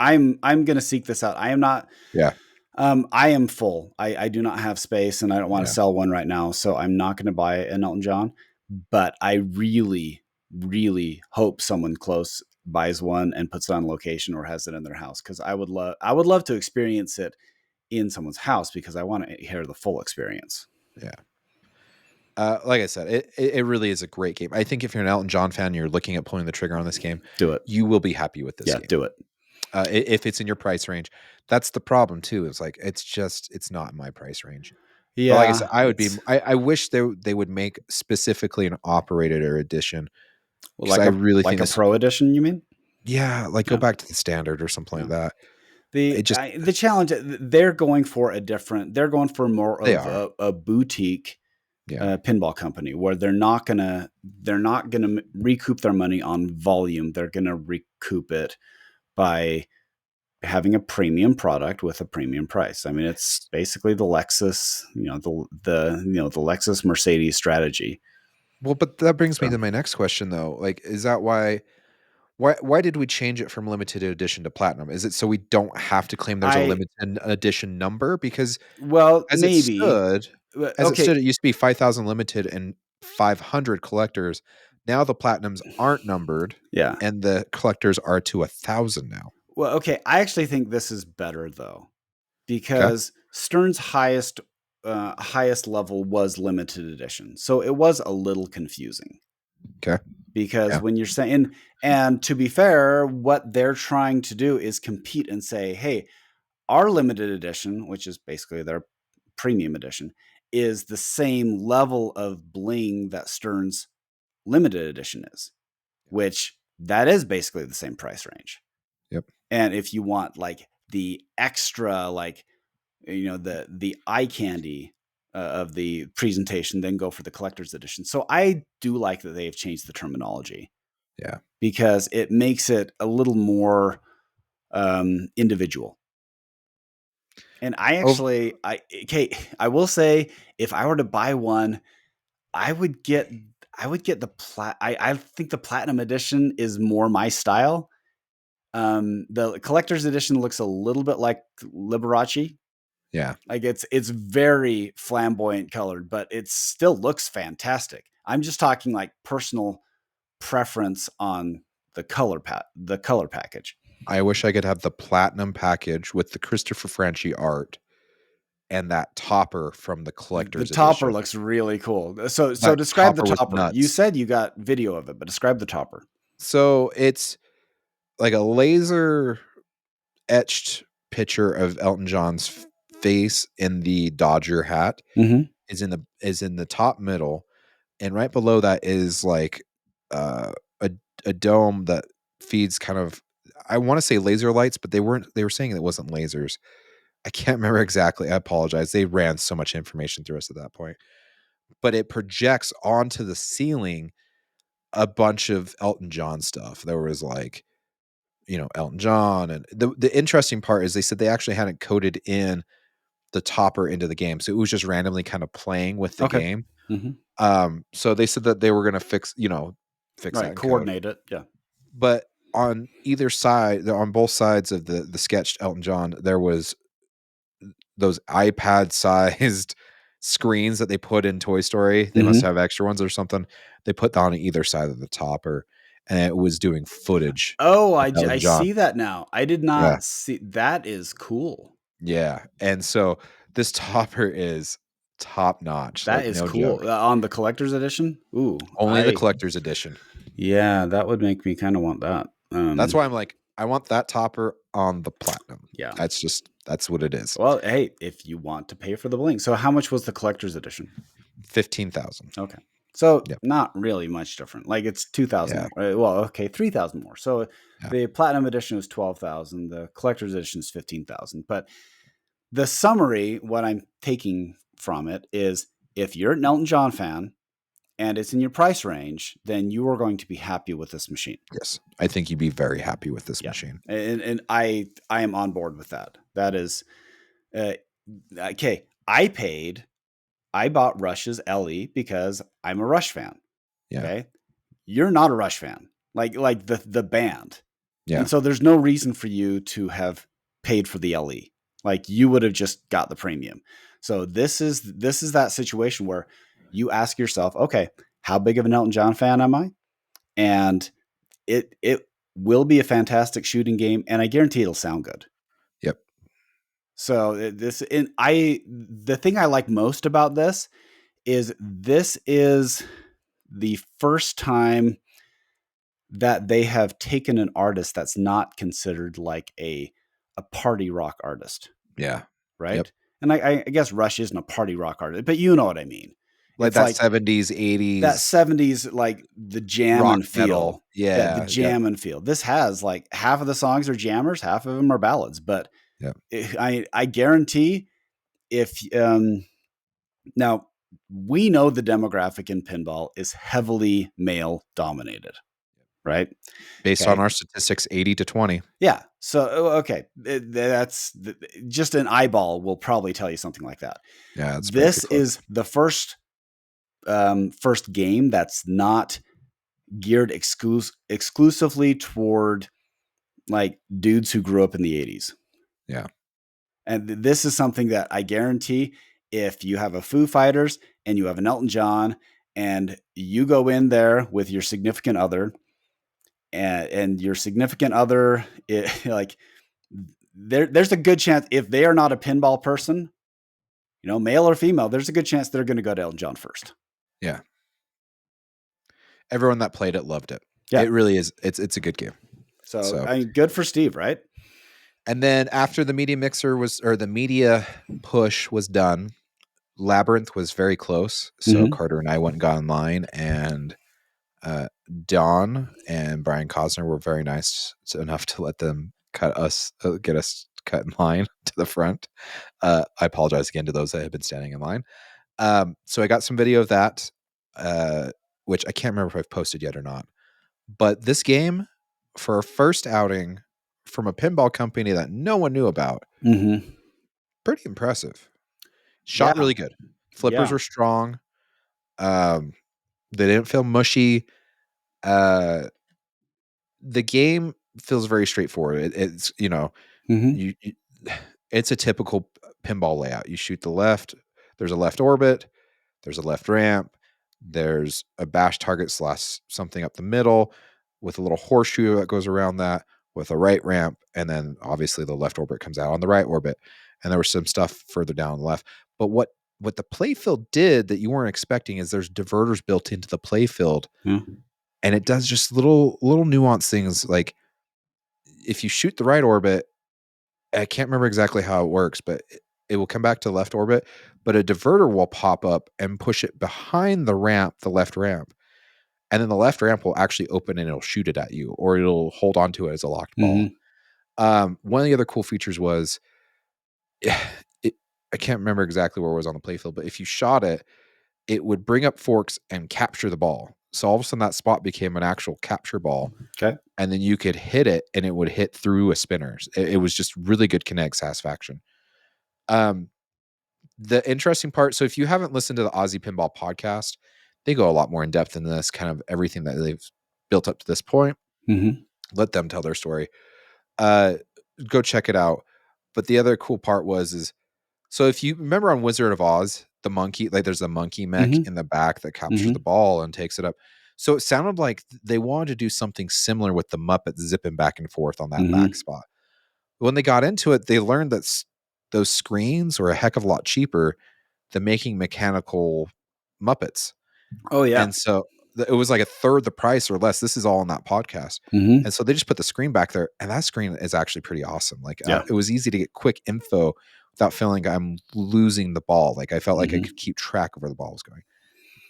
I'm gonna seek this out. I am not. yeah, I am full. I do not have space, and I don't want to yeah, sell one right now. So I'm not going to buy an Elton John. But I really, really hope someone close buys one and puts it on location or has it in their house, because I would love to experience it in someone's house because I want to hear the full experience. yeah. Like I said, it really is a great game. I think if you're an Elton John fan, you're looking at pulling the trigger on this game, Do it. you will be happy with this Yeah, game. do it. If it's in your price range, that's the problem too. It's like it's not in my price range. But like I said, Yeah, I would be. it's I wish they would make specifically an operator edition because I like a really think this. pro edition. You mean? Yeah, like go Yeah, back to the standard or something yeah. like that. It just The challenge, they're going for a different. They're going for more they of are. a boutique Yeah, pinball company, where they're not gonna recoup their money on volume. They're gonna recoup it by having a premium product with a premium price. I mean, it's basically the Lexus, the Lexus Mercedes strategy. well, but that brings me So to my next question though. Like, is that why did we change it from limited edition to platinum? Is it so we don't have to claim there's a I limited edition number? Because well as it maybe stood okay, it used to be 5,000 limited and 500 collectors. Now the platinums aren't numbered yeah. and the collectors are to 1,000 now. Well, okay. I actually think this is better though, Okay. because Stern's highest level was limited edition, so it was a little confusing. Okay. Because Yeah. when you're saying, and to be fair, what they're trying to do is compete and say, hey, our limited edition, which is basically their premium edition, is the same level of bling that Stern's limited edition is, which that is basically the same price range. Yep. And if you want like the extra, like the eye candy of the presentation, then go for the collector's edition. So I do like that they've changed the terminology. Yeah. Because it makes it a little more individual. And I will say, if I were to buy one, I would get the I think the platinum edition is more my style. The collector's edition looks a little bit like Liberace. Yeah. Like it's very flamboyant colored, but it still looks fantastic. I'm just talking like personal preference on the color package. I wish I could have the platinum package with the Christopher Franchi art and that topper from the The collector's topper edition. looks really cool. So That describe the topper was topper. You nuts. said you got video of it, but describe the topper. So it's like a laser etched picture of Elton John's face in the Dodger hat Mm-hmm. is in the top middle, and right below that is like uh, a dome that feeds kind of, I want to say laser lights, but they were saying it wasn't lasers. I can't remember exactly. I apologize. They ran so much information through us at that point. But it projects onto the ceiling a bunch of Elton John stuff. There was like, Elton John. And the interesting part is they said they actually hadn't coded in the topper into the game. So it was just randomly kind of playing with the Okay. game. Mm-hmm. So they said that they were going to fix that Right. in code. Coordinate it. Yeah. But on either side, on both sides of the sketched Elton John, there was those iPad sized screens that they put in Toy Story. They must Mm-hmm. have extra ones or something. They put that on either side of the topper, and it was doing footage Oh, of Elton I John. see that now. I did Yeah. not see. That is cool. Yeah. And so this topper is top notch, That like is no joke. cool. On the collector's edition? Ooh, Only the collector's edition. yeah, that would make me kind of want that. That's why I'm like, I want that topper on the platinum. Yeah. That's what it is. Well, hey, if you want to pay for the bling. So how much was the collector's edition? 15,000. Okay. So Yep. not really much different. Like it's 2,000 Yeah. more. Well, okay, 3,000 more. So Yeah. the platinum edition was 12,000. The collector's edition is 15,000. But the summary, what I'm taking from it is, if you're an Elton John fan and it's in your price range, then you are going to be happy with this machine. Yes. I think you'd be very happy with this machine. And I am on board with that. That is okay. I bought Rush's LE because I'm a Rush fan. Yeah. Okay. You're not a Rush fan, like the band. Yeah. And so there's no reason for you to have paid for the LE. Like you would have just got the premium. So this is that situation where you ask yourself, okay, how big of an Elton John fan am I? And it will be a fantastic shooting game, and I guarantee it'll sound good. Yep. So the thing I like most about this is the first time that they have taken an artist that's not considered like a party rock artist. Yeah. Right. Yep. And I guess Rush isn't a party rock artist, but you know what I mean. Like It's that like 70s, 80s. that 70s, like the jam rock and feel. metal. Yeah. The jam and feel. This has like half of the songs are jammers, half of them are ballads. But I guarantee if now we know the demographic in pinball is heavily male dominated, right? Based on our statistics, 80-20. Yeah. So, okay. That's just an eyeball will probably tell you something like that. Yeah. This is the first game that's not geared exclusively toward like dudes who grew up in the 80s. Yeah. And this is something that I guarantee, if you have a Foo Fighters and you have an Elton John and you go in there with your significant other, and your significant other, like there's a good chance, if they are not a pinball person, male or female, there's a good chance they're going to go to Elton John first. Yeah. Everyone that played it loved it. Yeah. It really is. It's a good game. So I mean, good for Steve, right? And then after the media the media push was done, Labyrinth was very close. So Carter and I went and got online, and Don and Brian Cosner were very nice enough to let them get us cut in line to the front. I apologize again to those that have been standing in line. So I got some video of that, which I can't remember if I've posted yet or not. But this game, for a first outing from a pinball company that no one knew about, pretty impressive. Shot Yeah. really good. Flippers Yeah. were strong. They didn't feel mushy. The game feels very straightforward. It's you it's a typical pinball layout. You shoot the left. There's a left orbit. There's a left ramp. There's a bash target slash something up the middle with a little horseshoe that goes around that with a right ramp. And then obviously the left orbit comes out on the right orbit. And there was some stuff further down the left. But what the playfield did that you weren't expecting is there's diverters built into the playfield. Yeah. And it does just little nuanced things. Like if you shoot the right orbit, I can't remember exactly how it works, but it will come back to left orbit, but a diverter will pop up and push it behind the ramp, the left ramp. And then the left ramp will actually open and it'll shoot it at you, or it'll hold onto it as a locked ball. One of the other cool features was I can't remember exactly where it was on the playfield, but if you shot it, it would bring up forks and capture the ball. So all of a sudden that spot became an actual capture ball. Okay. And then you could hit it and it would hit through a spinner. It was just really good kinetic satisfaction. The interesting part, so if you haven't listened to the Aussie Pinball podcast, they go a lot more in depth in this, kind of everything that they've built up to this point. Let them tell their story. Go check it out. But the other cool part is so if you remember on Wizard of Oz, the monkey, like there's a monkey mech in the back that captures the ball and takes it up. So it sounded like they wanted to do something similar with the Muppets zipping back and forth on that back spot. When they got into it, they learned that those screens were a heck of a lot cheaper than making mechanical Muppets. Oh yeah. And so it was like a third the price or less. This is all on that podcast. And so they just put the screen back there, and that screen is actually pretty awesome. Like it was easy to get quick info without feeling I'm losing the ball. Like I felt like I could keep track of where the ball was going.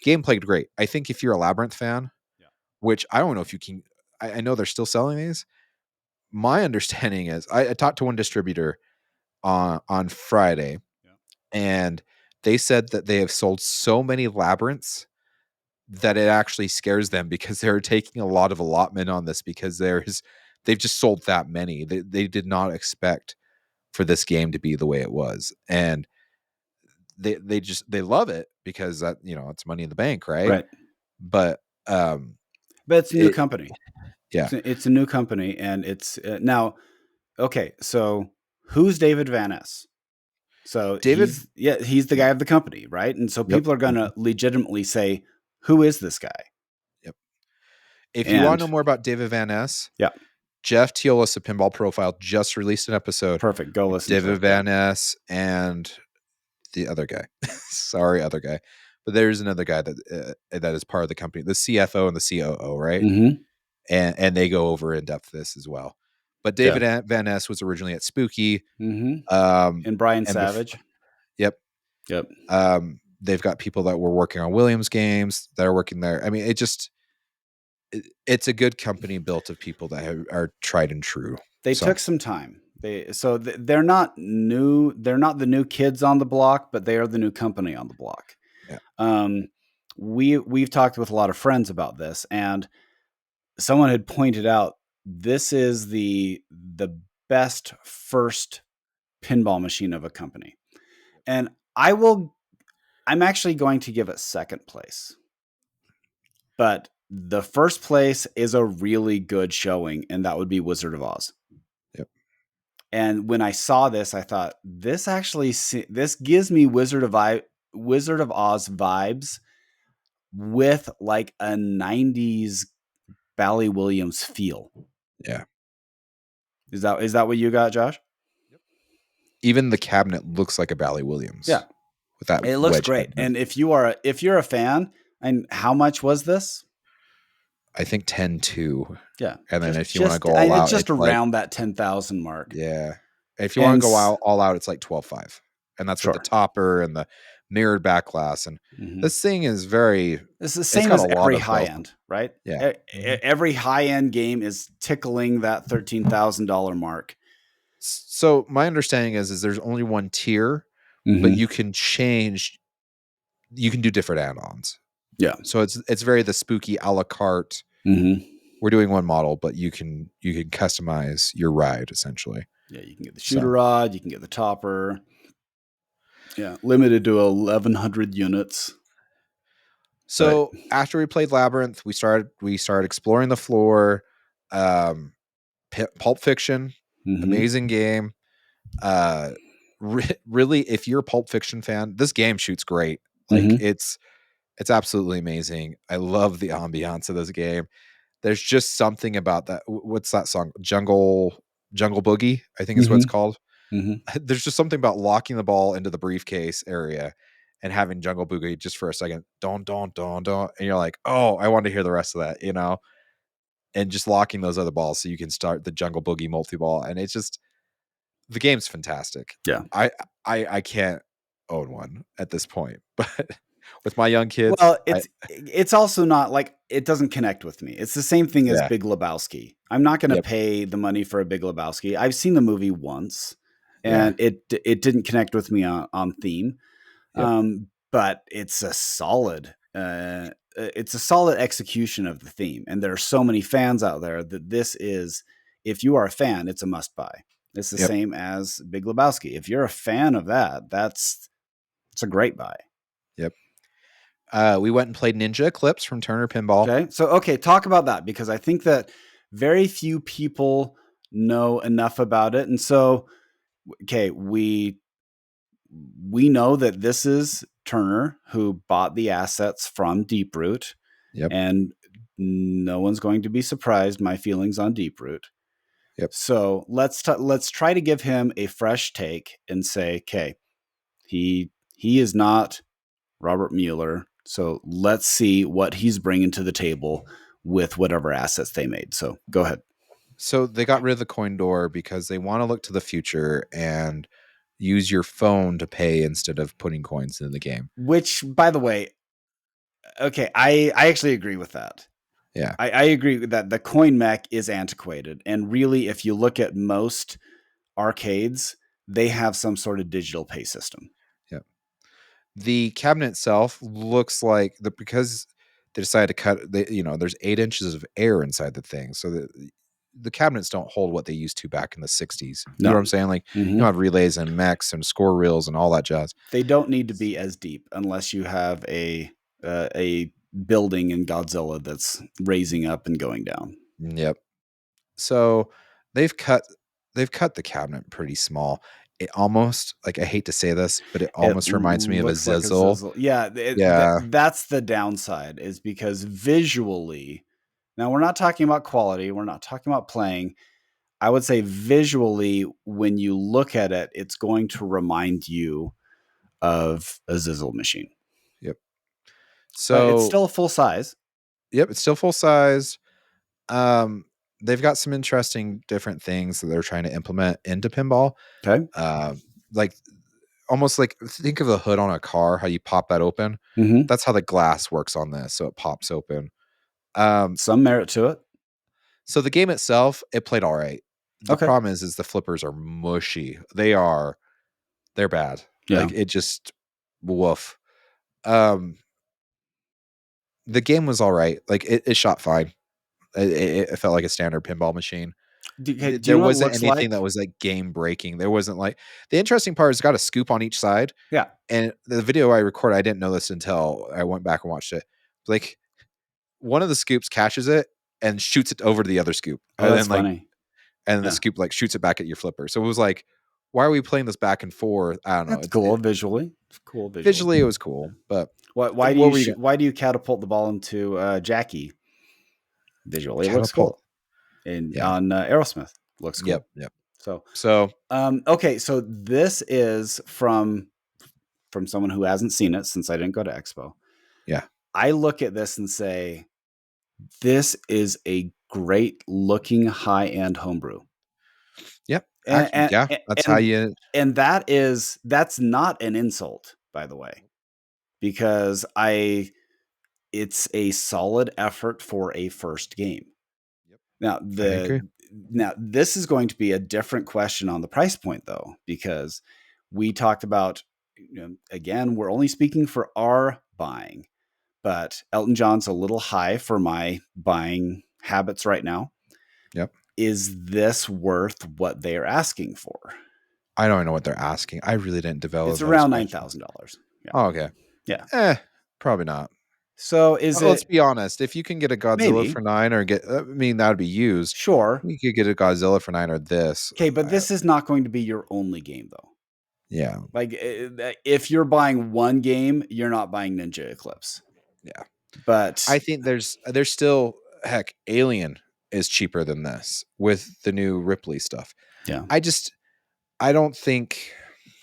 Game played great. I think if you're a Labyrinth fan, which I don't know if you can, I know they're still selling these. My understanding is I talked to one distributor on Friday, and they said that they have sold so many Labyrinths that it actually scares them because they're taking a lot of allotment on this because they've just sold that many. They did not expect for this game to be the way it was. And they love it because that, it's money in the bank, right? Right. But it's a new company. Yeah. It's a new company, and it's now okay. So who's David Van Ness? So he's the guy of the company, right? And so people are going to legitimately say, who is this guy? Yep. If you want to know more about David Van Ness, Jeff Teolis of Pinball Profile just released an episode. Perfect. Go listen David Van Ness and the other guy. Sorry, other guy. But there's another guy that is part of the company, the CFO and the COO, right? And they go over in depth this as well. But David Van Ness was originally at Spooky. And Brian Savage. Yep. They've got people that were working on Williams games that are working there. I mean, it's a good company built of people that are tried and true. They took some time. They're not new. They're not the new kids on the block, but they are the new company on the block. Yeah. We've talked with a lot of friends about this, and someone had pointed out this is the best first pinball machine of a company, and I'm actually going to give it second place, but the first place is a really good showing, and that would be Wizard of Oz. Yep. And when I saw this, I thought this gives me Wizard of Oz vibes with like a 90s Bally Williams feel. Yeah. Is that what you got, Josh? Yep. Even the cabinet looks like a Bally Williams. Yeah. With that it looks great. cabinet. And if you're a fan, and how much was this? I think 10.2. Yeah. And then if you want to go all out, it's just around that 10,000 mark. Yeah. If you want to go all out, it's like 12.5. And that's with the topper and the mirrored back glass. And this thing is it's the same as every high end, right? Yeah. Every high end game is tickling that $13,000 mark. So my understanding is there's only one tier, but Mhm. you can change. You can do different add-ons. Yeah. So it's very the spooky a la carte. Mhm. We're doing one model, but you can customize your ride essentially. Yeah, you can get the shooter So rod, you can get the topper. Yeah, limited to 1,100 units. But so after we played Labyrinth, we started exploring the floor. Um, Pulp Fiction, mhm. amazing game. Uh, really, if you're a Pulp Fiction fan, this game shoots great. Like Mhm. it's absolutely amazing. I love the ambiance of this game. There's just something about that. What's that song? Jungle Boogie, I think is what it's Mhm. called. Mhm. There's just something about locking the ball into the briefcase area and having Jungle Boogie just for a second, don't, and you're like, oh, I want to hear the rest of that. And just locking those other balls so you can start the Jungle Boogie multi ball, and it's just the game's fantastic. Yeah. I can't own one at this point, but with my young kids, Well, it's also not like it doesn't connect with me. It's the same thing as yeah, Big Lebowski. I'm not gonna yep, pay the money for a Big Lebowski. I've seen the movie once, yeah, and it didn't connect with me on theme. yep, But it's a solid execution of the theme, and there are so many fans out there that this is, if you are a fan, it's a must buy. It's the yep, same as Big Lebowski. If you're a fan of that, it's a great buy. yep. We went and played Ninja Eclipse from Turner Pinball. Okay, so okay, talk about that because I think that very few people know enough about it, and so okay, we know that this is Turner who bought the assets from Deeproot, Yep, and no one's going to be surprised my feelings on Deeproot. yep. So let's try to give him a fresh take and say, okay, he is not Robert Mueller, so let's see what he's bringing to the table with whatever assets they made. So go ahead. So they got rid of the coin door because they want to look to the future and use your phone to pay instead of putting coins in the game. Which, by the way, okay, I actually agree with that. Yeah, I agree that the coin mech is antiquated. And really, if you look at most arcades, they have some sort of digital pay system. yeah. The cabinet itself looks like because they decided to cut. There's 8 inches of air inside the thing, so the cabinets don't hold what they used to back in the '60s. You know No. what I'm saying? Like Hmm. have relays and mechs and score reels and all that jazz. They don't need to be as deep unless you have a building in Godzilla that's raising up and going down. Yep. So they've cut they've cut the cabinet pretty small. It almost like I hate to say this, but it It almost reminds me of a looks like a Zizzle. Zizzle. Yeah, Yeah. that's the downside is because visually, now we're not talking about quality, we're not talking about playing. I would say visually, when you look at it, it's going to remind you of a Zizzle machine, Yep. but it's So still a full size. yep, it's still full size. Um, they've got some interesting different things that they're trying to implement into pinball. Okay. Like almost like think of the hood on a car, how you pop that open. Hmm. That's how the glass works on this, so it pops open. Um, Some merit to it. so the game itself, it played all right. The Okay. problem is the flippers are mushy. They're bad. Yeah. Like it just woof. Um, the game was all right. Like it shot fine. It felt like a standard pinball machine. Do you There know what it wasn't looks anything like? that was like game breaking. There wasn't like the interesting part is it's got a scoop on each side. Yeah. And the video I recorded, I didn't know this until I went back and watched it. Like one of the scoops catches it and shoots it over to the other scoop, Oh, and that's then funny. the Yeah. scoop like shoots it back at your flipper. So it was like, why are we playing this back and forth? I don't know. That's cool visually. It's cool visually. Visually, it was Yeah. cool, but Why do what you were you gonna why do you catapult the ball into Jackie? Visually, it looks catapult? cool. And Yeah. on Aerosmith, looks Yep. cool. Yep. So, So okay, so this is from someone who hasn't seen it since I didn't go to Expo. yeah. I look at this and say, this is a great looking high end homebrew, Yep. and and Yeah. That's how and you. and that's not an insult, by the way, because it's a solid effort for a first game. Yep. Now I agree. this is going to be a different question on the price point though, because we talked about, again, we're only speaking for our buying, but Elton John's a little high for my buying habits right now. Yep. Is this worth what they are asking for? I don't know what they're asking. I really didn't develop It's those around questions. $9,000. Yeah. Oh, okay. Yeah. Probably not. So is Let's it be honest. If you can get a Godzilla maybe? for 9 or get, I mean, that would be used. Sure. You could get a Godzilla for 9 or this. Okay, but this is not going to be your only game though. Yeah. Like if you're buying one game, you're not buying Ninja Eclipse. Yeah. But I think there's still, heck, Alien is cheaper than this with the new Ripley stuff. yeah, I don't think,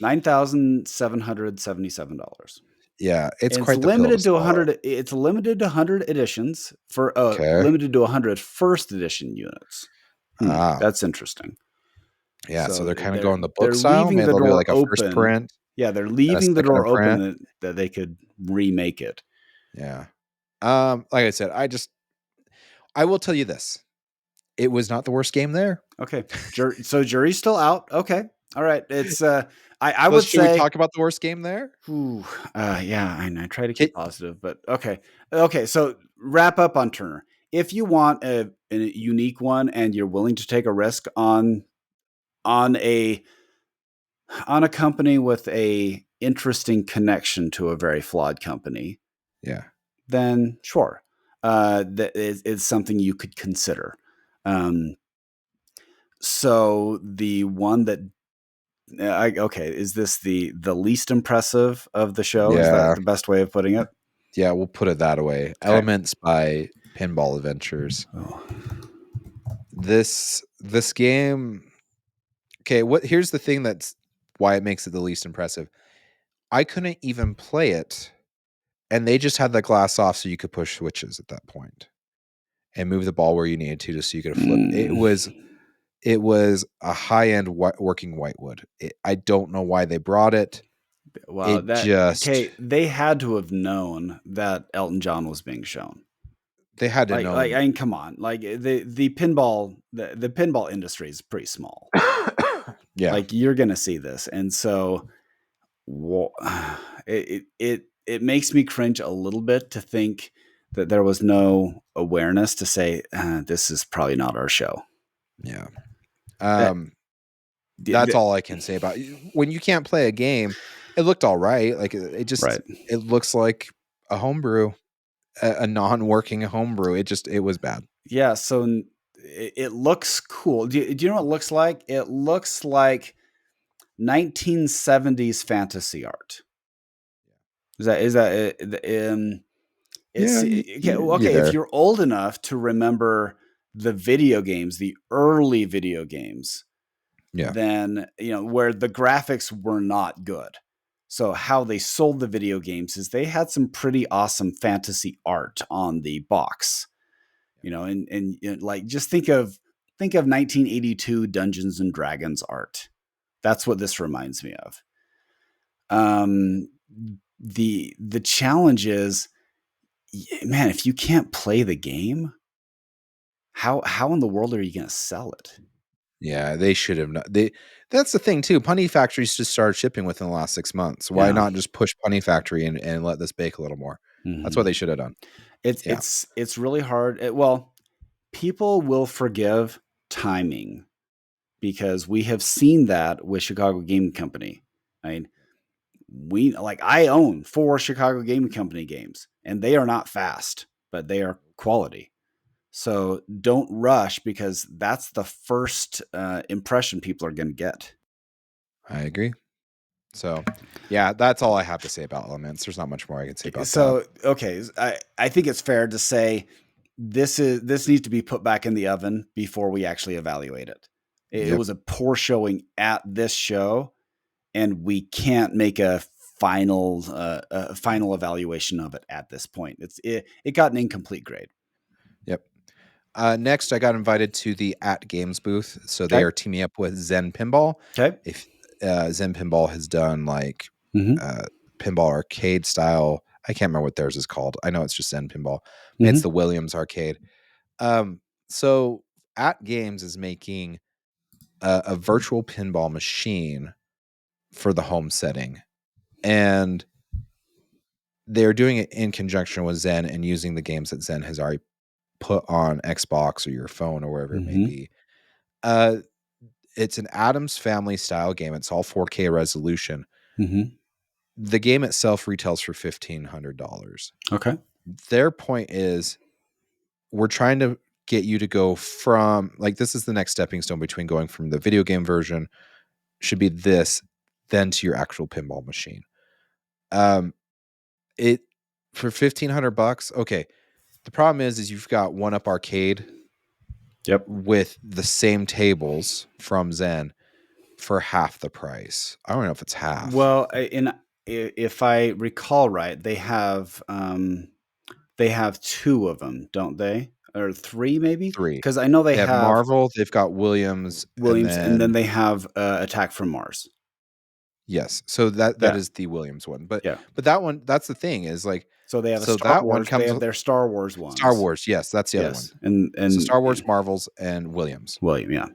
$9,777. yeah, it's And it's quite the pill to limited to swallow. 100. It's limited to 100 editions for Okay. limited to 100 first edition units. Ah, That's interesting. yeah. So So they're kind of going the book they're style. leaving Maybe the there'll be door like a first open. print Yeah, they're and a leaving the second door print. open that they could remake it. Yeah. Like I said, I will tell you this. It was not the worst game there. Okay. So jury's still out. Okay. All right. It's I would Should we say talk about the worst game there? yeah, I try to Ki keep positive, but okay. Okay, so wrap up on Turner. If you want a unique one and you're willing to take a risk on a on a company with a interesting connection to a very flawed company, Yeah. then sure. That is something you could consider. Um, so the one that okay, is this the least impressive of the show? Is that Yeah. the best way of putting it? Yeah, we'll put it that away. Okay. Elements by Pinball Adventures. Oh. This game, okay, here's the thing that's why it makes it the least impressive. I couldn't even play it, and they just had the glass off so you could push switches at that point and move the ball where you needed to just so you could flip. It was a high-end working whitewood. I don't know why they brought it. Wow, It that just okay. They had to have known that Elton John was being shown. they had to know. I mean, come on. Like the pinball the pinball industry is pretty small. Yeah. Like you're gonna see this, and so it makes me cringe a little bit to think that there was no awareness to say this is probably not our show. Yeah. That That's all I can say about when you can't play a game. It looked all right. Like right. it looks like a homebrew, a non-working homebrew. It was bad. Yeah. So it looks cool. Do you know what it looks like? It looks like 1970s fantasy art. Is that it's Yeah, okay if there. you're old enough to remember the video games, the early video games, Yeah. then where the graphics were not good. So how they sold the video games is they had some pretty awesome fantasy art on the box. And like just think of 1982 Dungeons and Dragons art. That's what this reminds me of. The challenge is, man, if you can't play the game, how in the world are you going to sell it? Yeah, they should have not. That's the thing too. Punny Factory's just started shipping within the last 6 months. Why Yeah. not just push Punny Factory and let this bake a little more? That's what they should have done. It's really hard. Well, people will forgive timing because we have seen that with Chicago Game Company. I mean, I own 4 Chicago Game Company games, and they are not fast, but they are quality. So don't rush because that's the first impression people are going to get. I agree. So, yeah, that's all I have to say about Elements. There's not much more I can say about that. Okay, I think it's fair to say this needs to be put back in the oven before we actually evaluate it. It was a poor showing at this show, and we can't make a final evaluation of it at this point. It got an incomplete grade. Yep. Next, I got invited to the At Games booth. So they are teaming up with Zen Pinball. Okay. If Zen Pinball has done like Mm-hmm. pinball arcade style. I can't remember what theirs is called. I know it's just Zen Pinball. Mm-hmm. It's the Williams arcade. So At Games is making a virtual pinball machine for the home setting, and they're doing it in conjunction with Zen and using the games that Zen has already put on Xbox or your phone or wherever it may Mhm. be. It's an Addams Family style game. It's all 4K resolution. Mhm. The game itself retails for $1,500. Okay. Their point is, we're trying to get you to go from, like, this is the next stepping stone between going from the video game version should be this, then to your actual pinball machine. It for $1,500. Okay. The problem is you've got One Up Arcade Yep. with the same tables from Zen for half the price. I don't know if it's half. Well, if I recall right, they have 2 of them, don't they? Or 3 maybe? 3. Because I know they They have have Marvel, they've got Williams, and Williams, and then then they have, Attack from Mars. yes. So that Yeah, is the Williams one. But yeah. that one, that's the thing is, like, So they have a so Star that one Wars, they comes have with their Star Wars Star ones. Wars. Yes, that's the other one. Yes, So and Star Wars, Marvels, and Williams. William, yeah.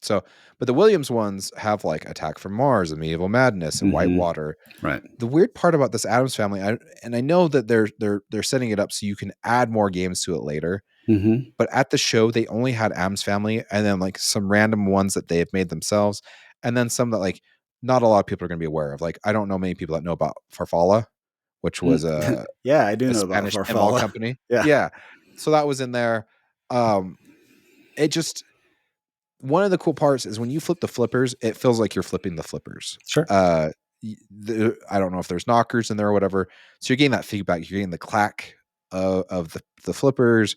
So, but the Williams ones have like Attack from Mars and Medieval Madness and Mhm. Whitewater. Right. The weird part about this Addams Family, and I know that they're setting it up so you can add more games to it later. Mhm. But at the show, they only had Addams Family, and then like some random ones that they have made themselves, and then some that like not a lot of people are going to be aware of. Like, I don't know many people that know about Farfalla, which was Mm. Yeah, I do a know about Spanish pinball Farfalla. company. Yeah. Yeah, so that was in there. Um, it just One of the cool parts is when you flip the flippers, it feels like you're flipping the flippers. Sure. I don't know if there's knockers in there or whatever. So you're getting that feedback. You're getting the clack of the flippers,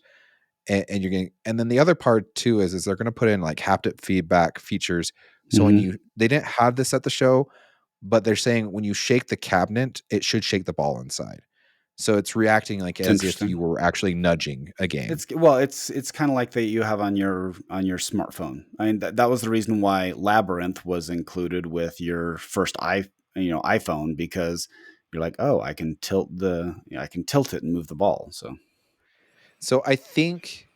and you're getting. And then the other part too is they're going to put in like haptic feedback features. So when Mhm. they didn't have this at the show, but they're saying when you shake the cabinet, it should shake the ball inside. So it's reacting like It's as if interesting. you were actually nudging a game. It's kinda like that you have on your smartphone. I mean, that was the reason why Labyrinth was included with your first iPhone because you're like, "Oh, I can tilt it and move the ball." So So I think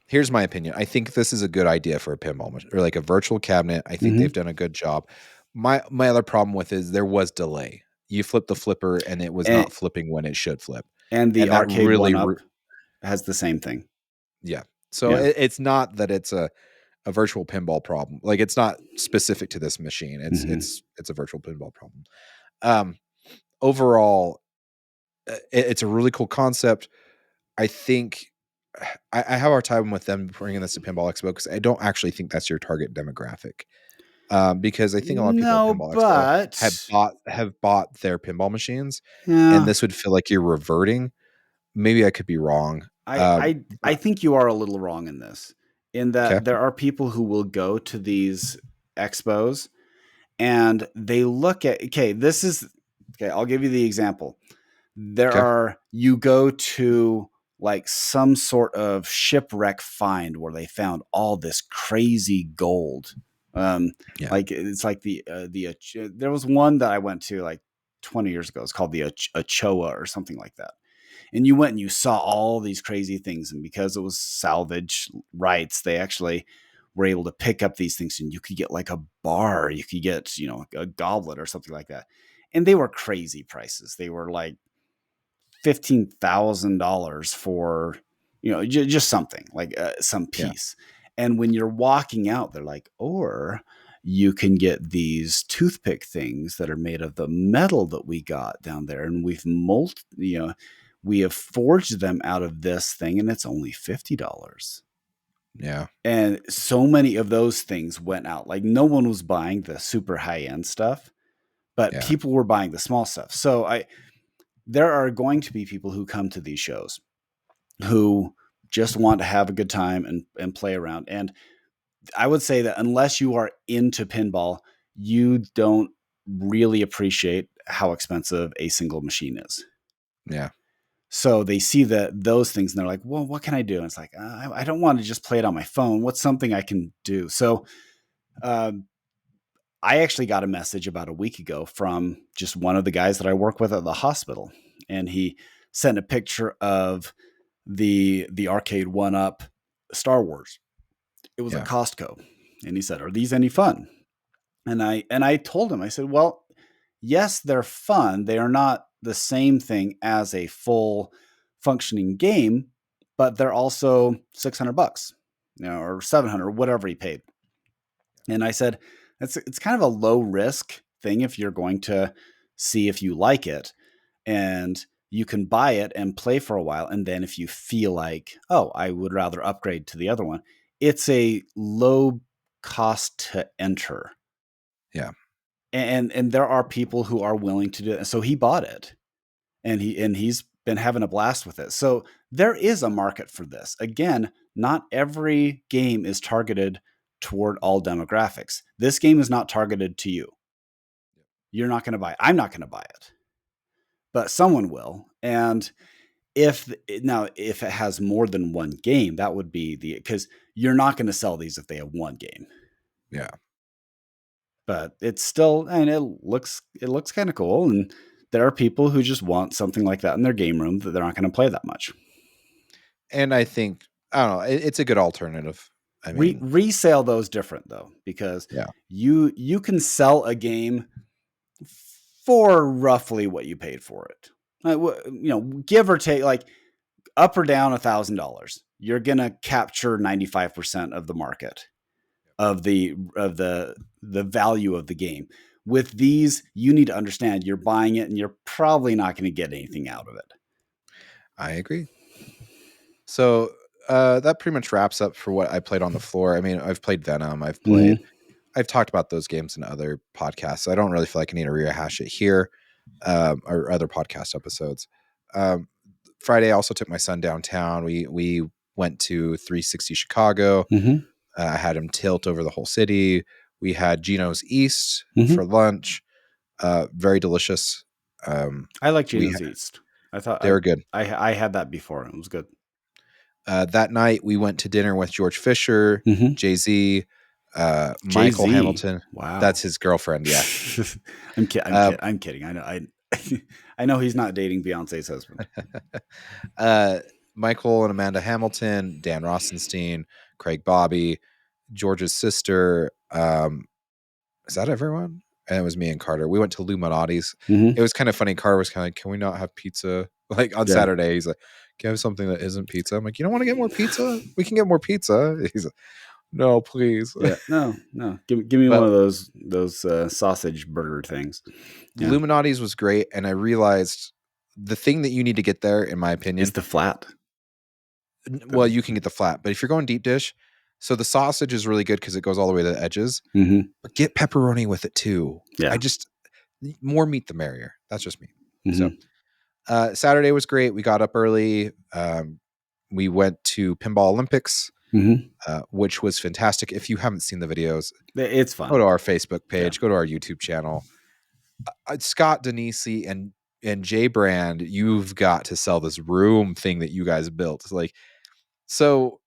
here's my opinion. I think this is a good idea for a pinball or like a virtual cabinet. I think they've Mhm. done a good job. My other problem with is there was delay. You flip the flipper and it was And not flipping when it should flip. and the And that arcade really one up has the same thing. yeah. So Yeah. it's not that it's a virtual pinball problem. Like, it's not specific to this machine. It's Mhm. it's a virtual pinball problem. Um Overall, it's a really cool concept. I think I have a hard time with them bringing this to Pinball Expo because I don't actually think that's your target demographic. Because I think a lot of people at No, Pinball Expo but have bought their pinball machines, and yeah, this would feel like you're reverting. Maybe I could be wrong. I I I But think you are a little wrong in this, in okay, that there are people who will go to these expos and they look at okay, I'll give you the example. There okay, are you go to like some sort of shipwreck find where they found all this crazy gold. Um, yeah, like it's like there was one that I went to like 20 years ago. It's called the Ochoa or something like that. And you went and you saw all these crazy things, and because it was salvage rights, they actually were able to pick up these things, and you could get like a bar, you could get a goblet or something like that, and they were crazy prices. They were like $15,000 for just something like some yeah, piece. And when you're walking out, they're like, or you can get these toothpick things that are made of the metal that we got down there, and we have forged them out of this thing, and it's only $50. yeah, And so many of those things went out. Like no one was buying the super high end stuff, but yeah, people were buying the small stuff. So there are going to be people who come to these shows who just want to have a good time and play around. And I would say that unless you are into pinball, you don't really appreciate how expensive a single machine is. yeah, So they see those things and they're like, well, what can I do? And it's like, I don't want to just play it on my phone. What's something I can do? So um, I actually got a message about a week ago from just one of the guys that I work with at the hospital. And he sent a picture of the arcade one up Star Wars. It was at Yeah. Costco. And he said, "Are these any fun?" And I told him, I said, "Well, yes, they're fun. They are not the same thing as a full functioning game, but they're also $600, or 700, whatever he paid." And I said, it's kind of a low risk thing if you're going to see if you like it, and you can buy it and play for a while. And then if you feel like, oh, I would rather upgrade to the other one, it's a low cost to enter. Yeah. And there are people who are willing to do it. So he bought it, and he's been having a blast with it. So there is a market for this. Again, not every game is targeted toward all demographics. This game is not targeted to you. You're not going to buy it. I'm not going to buy it, but someone will. And if it has more than one game, that would be because you're not going to sell these if they have one game. Yeah. But it's still, and it looks kind of cool. And there are people who just want something like that in their game room that they're not going to play that much. And I think, I don't know, it's a good alternative. I mean, resale those different though, because yeah, you can sell a game for roughly what you paid for it. Give or take, like up or down $1,000, you're gonna capture 95% of the market of the value of the game. With these, you need to understand you're buying it, and you're probably not going to get anything out of it. I agree. So that pretty much wraps up for what I played on the floor. I mean, I've played Venom. I've talked about those games in other podcasts. So I don't really feel like I need to rehash it here, or other podcast episodes. Friday, I also took my son downtown. We went to 360 Chicago. I had him tilt over the whole city. We had Gino's East for lunch. Very delicious. I like Gino's East. I thought they were good. I had that before. It was good. That night, we went to dinner with George Fisher, Jay-Z, Michael Hamilton. Wow, that's his girlfriend. Yeah, I'm kidding. I know. I know he's not dating Beyonce's husband. Michael and Amanda Hamilton, Dan Rosenstein, Craig Bobby, George's sister. Is that everyone? And it was me and Carter. We went to Illuminati's. It was kind of funny. Carter was kind of like, "Can we not have pizza?" Like on Saturday, he's like, "Can I have something that isn't pizza?" I'm like, "You don't want to get more pizza? We can get more pizza." He's like, "No, please." Yeah, no. Give me one of those sausage burger things. Yeah. Illuminati's was great, and I realized the thing that you need to get there, in my opinion, is the flat. Well, you can get the flat, but if you're going deep dish, so the sausage is really good because it goes all the way to the edges. But get pepperoni with it too. Yeah, more meat the merrier. That's just me. So Saturday was great. We got up early. We went to Pinball Olympics, which was fantastic. If you haven't seen the videos, it's fun. Go to our Facebook page. Go to our YouTube channel. Scott Denisi and Jay Brand, you've got to sell this room thing that you guys built. So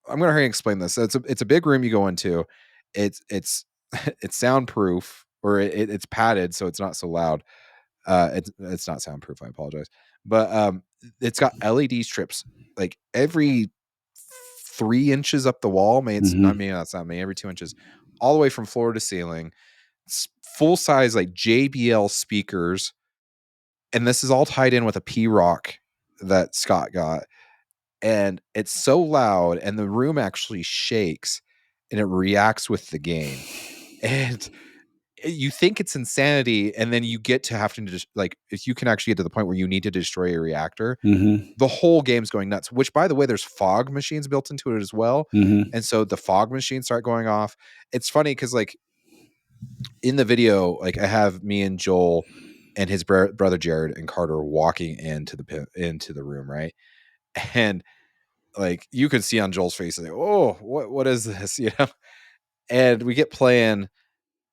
I'm going to hurry and explain this. So it's a big room you go into. It's it's soundproof, or it's padded, so it's not so loud. It's not soundproof. I apologize, but it's got LED strips like every 3 inches up the wall. That's not me. Every 2 inches, all the way from floor to ceiling. It's full size like JBL speakers, and this is all tied in with a P-Rock that Scott got. And it's so loud, and the room actually shakes, and it reacts with the game. And you think it's insanity, and then you get to having to just, like, if you can actually get to the point where you need to destroy a reactor, the whole game's going nuts. Which, by the way, there's fog machines built into it as well. And so the fog machines start going off. It's funny because, like, in the video, like, I have me and Joel and his brother Jared and Carter walking into the room, right? And like, you can see on Joel's face, like, "Oh, what is this?" And we get playing,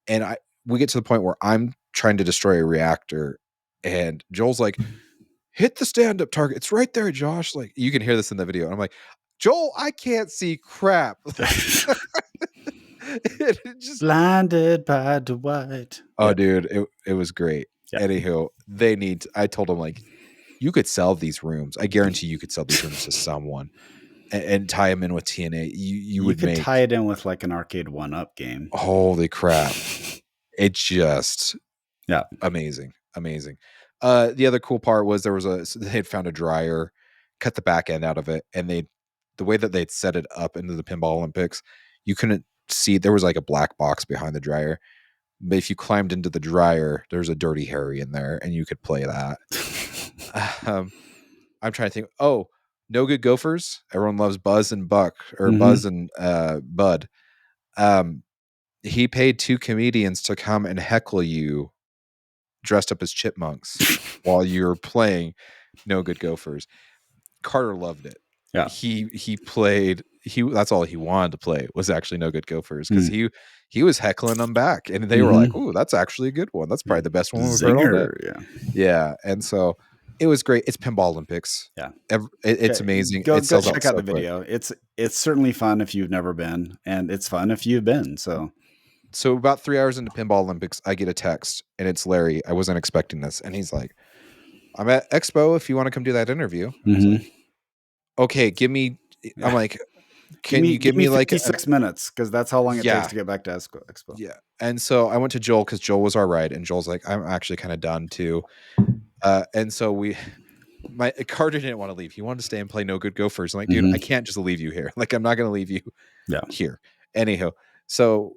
and we get to the point where I'm trying to destroy a reactor, and Joel's like, "Hit the stand-up target. It's right there, Josh." Like, you can hear this in the video. And I'm like, "Joel, I can't see crap." Just blinded by Dwight. Oh, dude, it was great. Anywho, I told him, like, you could sell these rooms. I guarantee you could sell these rooms to someone. and tie them in with TNA, you You would could tie make it in with like an arcade 1-up game. holy crap! It just Yeah. amazing, amazing. The other cool part was they had found a dryer, cut the back end out of it, and the way that they'd set it up into the Pinball Olympics, you couldn't see, there was like a black box behind the dryer. But if you climbed into the dryer, there's a Dirty Harry in there, and you could play that. I'm trying to think. Oh, No Good Gophers. Everyone loves Buzz and Buck, or Buzz and Bud. He paid 2 comedians to come and heckle you dressed up as chipmunks while you're playing No Good Gophers. Carter loved it. Yeah. He played, that's all he wanted to play was actually No Good Gophers, because he was heckling them back, and they were like, "Ooh, that's actually a good one. That's probably the best one we've heard all day." Yeah. Yeah, and so it was great. It's Pinball Olympics. Yeah. It's amazing. Go It sells check out so the quick. video. It's certainly fun if you've never been, and it's fun if you've been. So about 3 hours into Pinball Olympics, I get a text, and it's Larry. I wasn't expecting this, and he's like, "I'm at Expo if you want to come do that interview." I was like, "Okay, give me." I'm like, "Can you give me like 56 minutes? Because that's how long it takes Yeah. to get back to Expo. Yeah. And so I went to Joel, because Joel was our ride, and Joel's like, "I'm actually kind of done too." And so Carter didn't want to leave. He wanted to stay and play No Good Gophers. I'm like, "Dude, I can't just leave you here. Like, I'm not going to leave you here." Anyhow, so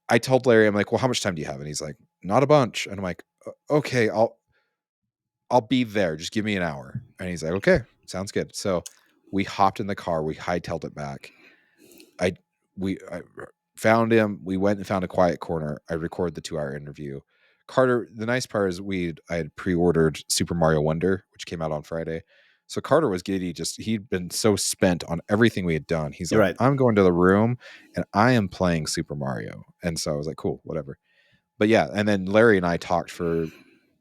I told Larry, I'm like, "Well, how much time do you have?" And he's like, "Not a bunch." And I'm like, "Okay, I'll be there. Just give me an hour." And he's like, "Okay, sounds good." So we hopped in the car. We hightailed it back. I found him. We went and found a quiet corner. I recorded the 2-hour interview. Carter, the nice part is I had pre-ordered Super Mario Wonder, which came out on Friday. So Carter was giddy. He'd been so spent on everything we had done. He's You're like, right. "I'm going to the room and I am playing Super Mario." And so I was like, "Cool, whatever." But yeah, and then Larry and I talked for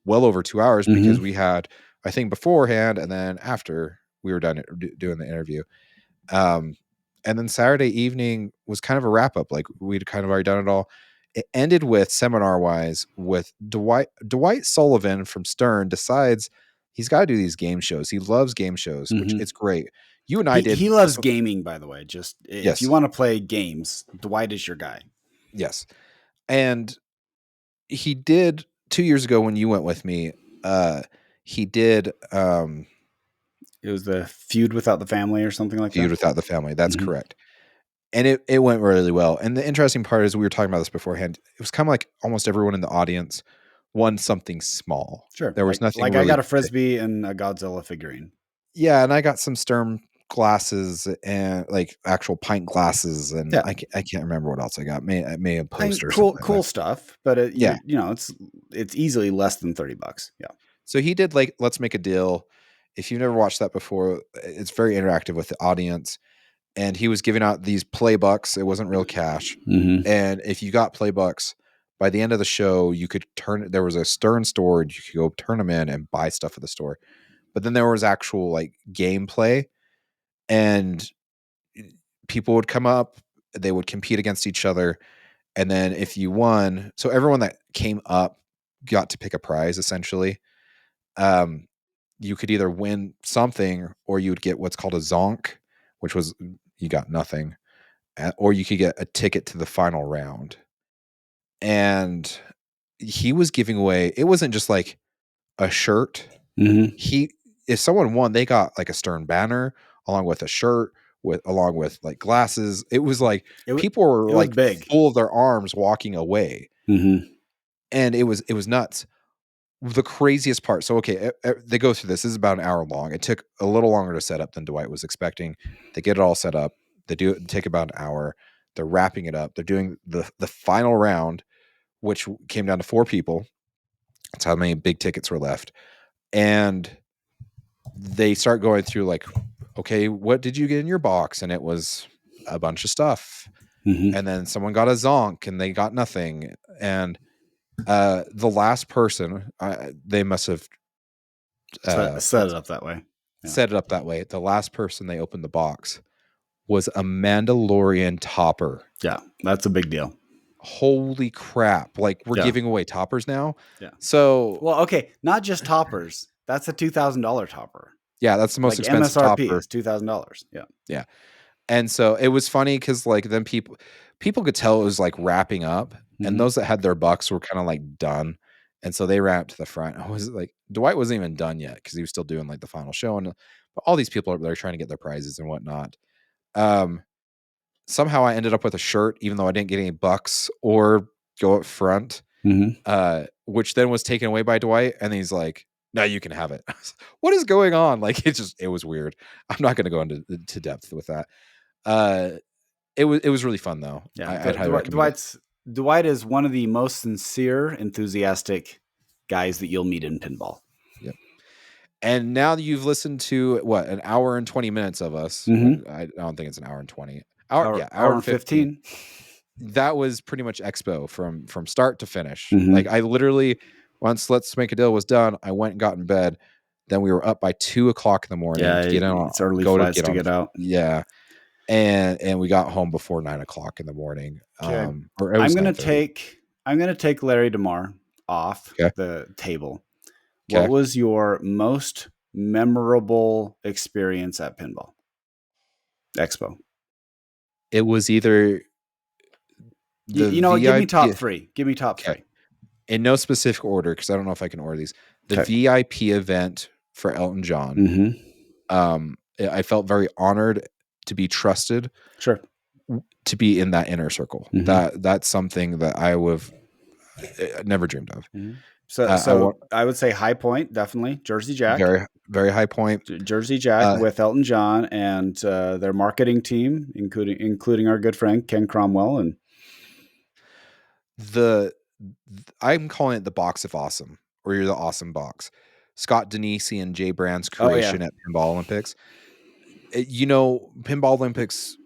well over 2 hours, because we had, I think, beforehand and then after we were done doing the interview. And then Saturday evening was kind of a wrap up. Like, we'd kind of already done it all. It ended with, seminar wise, with Dwight Sullivan from Stern decides he's got to do these game shows. He loves game shows, which it's great. You and I did. He loves gaming, by the way. Just if you want to play games, Dwight is your guy. Yes. And he did 2 years ago when you went with me. He did. It was the Feud Without the Family or something like that. Feud Without the Family. That's correct. And it went really well. And the interesting part is, we were talking about this beforehand. It was kind of like almost everyone in the audience won something small. Sure. There was nothing. Like, really I got a Frisbee and a Godzilla figurine. Yeah, and I got some Sturm glasses and like actual pint glasses, and I can't remember what else I got. I may have posters. Cool stuff, but it's easily less than $30. Yeah. So he did like Let's Make a Deal. If you've never watched that before, it's very interactive with the audience. And he was giving out these play bucks. It wasn't real cash. And if you got play bucks, by the end of the show, you could there was a Stern store, and you could go turn them in and buy stuff at the store. But then there was actual like gameplay, and people would come up, they would compete against each other. And then if you won, so everyone that came up got to pick a prize, essentially. You could either win something, or you would get what's called a zonk, which was, you got nothing, or you could get a ticket to the final round. And he was giving away, it wasn't just like a shirt. If someone won, they got like a Stern banner along with a shirt, along with like glasses. It was like people were like big, full of their arms walking away. And it was nuts. The craziest part. So, okay, they go through this. This is about an hour long. It took a little longer to set up than Dwight was expecting. They get it all set up. They take about an hour. They're wrapping it up. They're doing the final round, which came down to 4 people. That's how many big tickets were left. And they start going through like, okay, what did you get in your box? And it was a bunch of stuff. And then someone got a zonk and they got nothing. And the last person, they must have set it up that way. Set it up that way. The last person they opened the box was a Mandalorian topper. Yeah, that's a big deal. Holy crap. Like, we're giving away toppers now. Yeah. So, well, okay, not just toppers. That's a $2,000 topper. Yeah, that's the most Like expensive MSRP topper. is $2,000. Yeah. Yeah. And so it was funny because like then people could tell it was like wrapping up, and those that had their bucks were kind of like done. And so they ran up to the front. I was like, Dwight wasn't even done yet because he was still doing like the final show. And but all these people are there trying to get their prizes and whatnot. Somehow I ended up with a shirt, even though I didn't get any bucks or go up front, which then was taken away by Dwight. And he's like, no, you can have it. What is going on? Like, it was weird. I'm not going to go into depth with that. It was really fun though. Yeah. I'd highly recommend it. Dwight is one of the most sincere, enthusiastic guys that you'll meet in pinball. Yep. And now that you've listened to what, an hour and 20 minutes of us, I don't think it's an hour and 20. Hour and 15. That was pretty much Expo from start to finish. Like I literally, once Let's Make a Deal was done, I went and got in bed. Then we were up by 2:00 in the morning to get on. It's early flights to get out. Yeah. And we got home before 9:00 in the morning. Okay. Or it was I'm gonna take Larry DeMar off the table. Okay. What was your most memorable experience at Pinball Expo? It was either give me top three. Give me top three. In no specific order, because I don't know if I can order these. The VIP event for Elton John. I felt very honored to be trusted. Sure. To be in that inner circle. That's something that I would have never dreamed of. So I would say high point, definitely. Jersey Jack. Very, very high point. Jersey Jack with Elton John and their marketing team, including our good friend Ken Cromwell. And I'm calling it the box of awesome, or you're the awesome box. Scott Denisi and Jay Brand's creation at Pinball Olympics. Pinball Olympics,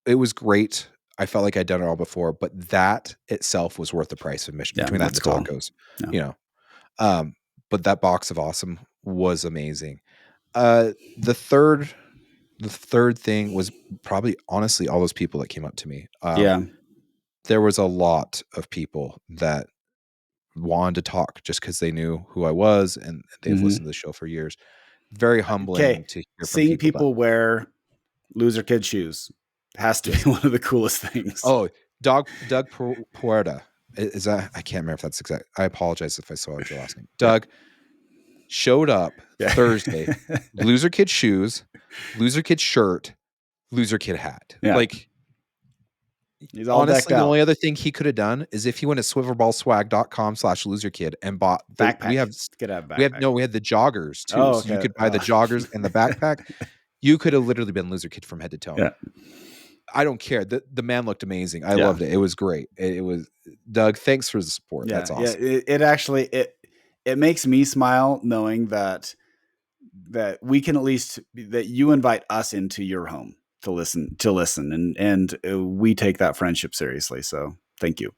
it was great. I felt like I'd done it all before, but that itself was worth the price of admission between that and the tacos, but that box of awesome was amazing. The third thing was probably honestly all those people that came up to me. There was a lot of people that wanted to talk just because they knew who I was and they've listened to the show for years. Very humbling to hear from seeing people wear Loser Kid shoes has to be one of the coolest things. Oh, Doug Puerta. Is that? I can't remember if that's exact. I apologize if I saw your last name. Doug showed up Thursday. Loser Kid shoes, Loser Kid shirt, Loser Kid hat. Like, he's all honestly, the only other thing he could have done is if he went to swivelballswag.com/loserkid and bought backpack. We had the joggers too. So you could buy the joggers and the backpack. You could have literally been Loser Kid from head to toe. Yeah. I don't care. The man looked amazing. I loved it. It was great. It was Doug. Thanks for the support. That's awesome. Yeah. It actually makes me smile knowing that we can at least that you invite us into your home to listen and we take that friendship seriously. So thank you.